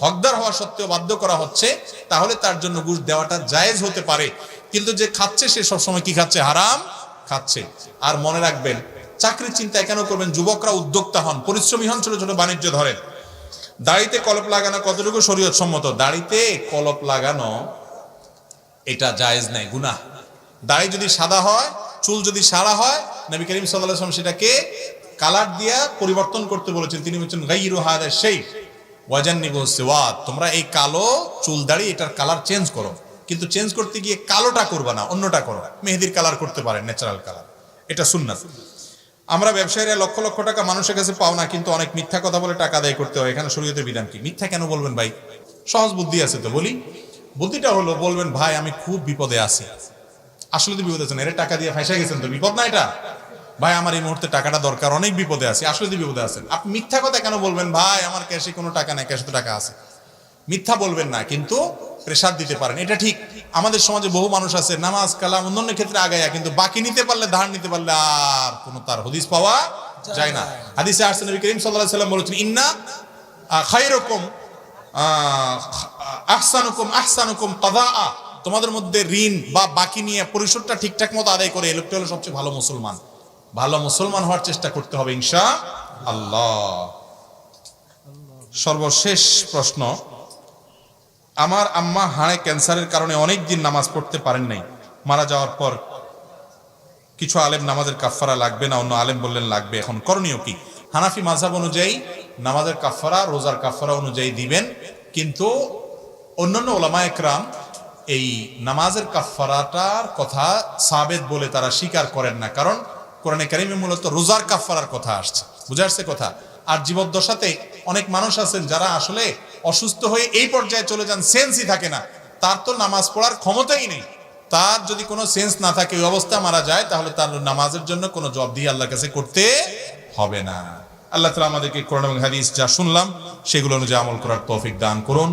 হকদার হওয়া সত্ত্বেও বাধ্য করা হচ্ছে, তাহলে তার জন্য ঘুষ দেওয়াটা জায়েজ হতে পারে। কিন্তু যে খাচ্ছে, সে সবসময় কি খাচ্ছে? হারাম খাচ্ছে। আর মনে রাখবেন, চাকরির চিন্তায় কেন করবেন? যুবকরা উদ্যোক্তা হন, পরিশ্রমী হন, ছোট ছোট বাণিজ্য ধরেন। দাড়িতে কলপ লাগানো কতটুকু শরীয়ত সম্মত? দাড়িতে কলপ লাগানো এটা জায়েজ নাই, গুনাহ। দাড়ি যদি সাদা হয়, চুল যদি সাদা হয়, নবী করিম সাল্লাল্লাহু আলাইহি ওয়াসাল্লাম সেটাকে কালার দিয়া পরিবর্তন করতে বলেছেন। তিনি বলেছেন গায়রু হাদা শাই ওয়াজান্নিবু সিওয়াদ, তোমরা এই কালো চুল দাড়ি এটার কালার চেঞ্জ করো, কিন্তু চেঞ্জ করতে গিয়ে কালোটা করবা না, অন্যটা করো। মেহেদির কালার করতে পারেন, ন্যাচারাল কালার, এটা সুন্নাত। আমরা ব্যবসায়ীরা লক্ষ লক্ষ টাকা মানুষের কাছে পাও না, কিন্তু অনেক মিথ্যা কথা বলে টাকা আদায় করতে হয়। এখানে শরীয়তের বিধান কি? মিথ্যা কেন বলবেন ভাই? সহজ বুদ্ধি আছে তো, বলি। বুদ্ধিটা হলো, বলবেন ভাই আমি খুব বিপদে আছি। আসলে তো বিপদে আছেন, এর টাকা দিয়ে ফাঁসে গেছেন, তো বিপদ না এটা? ভাই আমার এই মুহূর্তে টাকাটা দরকার, অনেক বিপদে আছি। আসলে তো বিপদে আছেন। আপনি মিথ্যা কথা কেন বলবেন? ভাই আমার ক্যাশে কোনো টাকা নেই, ক্যাশে তো টাকা আছে। মিথ্যা বলবেন না, কিন্তু প্রেসার দিতে পারেন, এটা ঠিক। আমাদের সমাজে বহু মানুষ আছে নামাজ কালাম অন্যান্য ক্ষেত্রে আগায়া, কিন্তু বাকি নিতে পারলে, ধার নিতে পারলে আর কোনো তার হদিস পাওয়া যায় না। হাদিসে আসছে, নবী করিম সাল্লাল্লাহু আলাইহি ওয়াসাল্লাম বলেছেন, ইন্না খায়রুকুম আহসানুকুম কাযাআ, তোমাদের মধ্যে ঋণ বা বাকি নিয়ে পরিশোধটা ঠিকঠাক মতো আদায় করে, এই লোকটা হলো সবচেয়ে ভালো মুসলমান। ভালো মুসলমান হওয়ার চেষ্টা করতে হবে ইনশাআল্লাহ। সর্বশেষ প্রশ্ন, আমার আম্মা হাড়ে ক্যান্সারের কারণে অনেক দিন নামাজ পড়তে পারেন নাই। মারা যাওয়ার পর কিছু আলেম নামাজের কাফফারা লাগবে না, অন্য আলেম বললেন লাগবে। এখন করণীয় কি? হানাফি মাযহাব অনুযায়ী নামাজের কাফফারা রোজার কাফফারা অনুযায়ী দিবেন, কিন্তু অন্যান্য উলামায়ে কেরাম এই নামাজের কাফফারাটার কথা সাবেত বলে তারা স্বীকার করেন না, কারণ কোরআনে কারিমে মূলত রোজার কাফফারার কথা আসছে। বুঝে আসছে কথা? আর জীবদ্দশাতে অনেক মানুষ আছেন যারা আসলে অসুস্থ হয়ে এই পর্যায়ে চলে যান, সেন্সই থাকে না, তার তো নামাজ পড়ার ক্ষমতাই নেই। তার যদি কোনো সেন্স না থাকে, ওই অবস্থা মারা যায়, তাহলে তার নামাজের জন্য কোনো জবাব দিয়ে আল্লাহর কাছে করতে হবে না। আল্লাহ তাআলা আমাদেরকে কোরআন এবং হাদিস যা শুনলাম সেগুলো অনুযায়ী আমল করার তৌফিক দান করুন।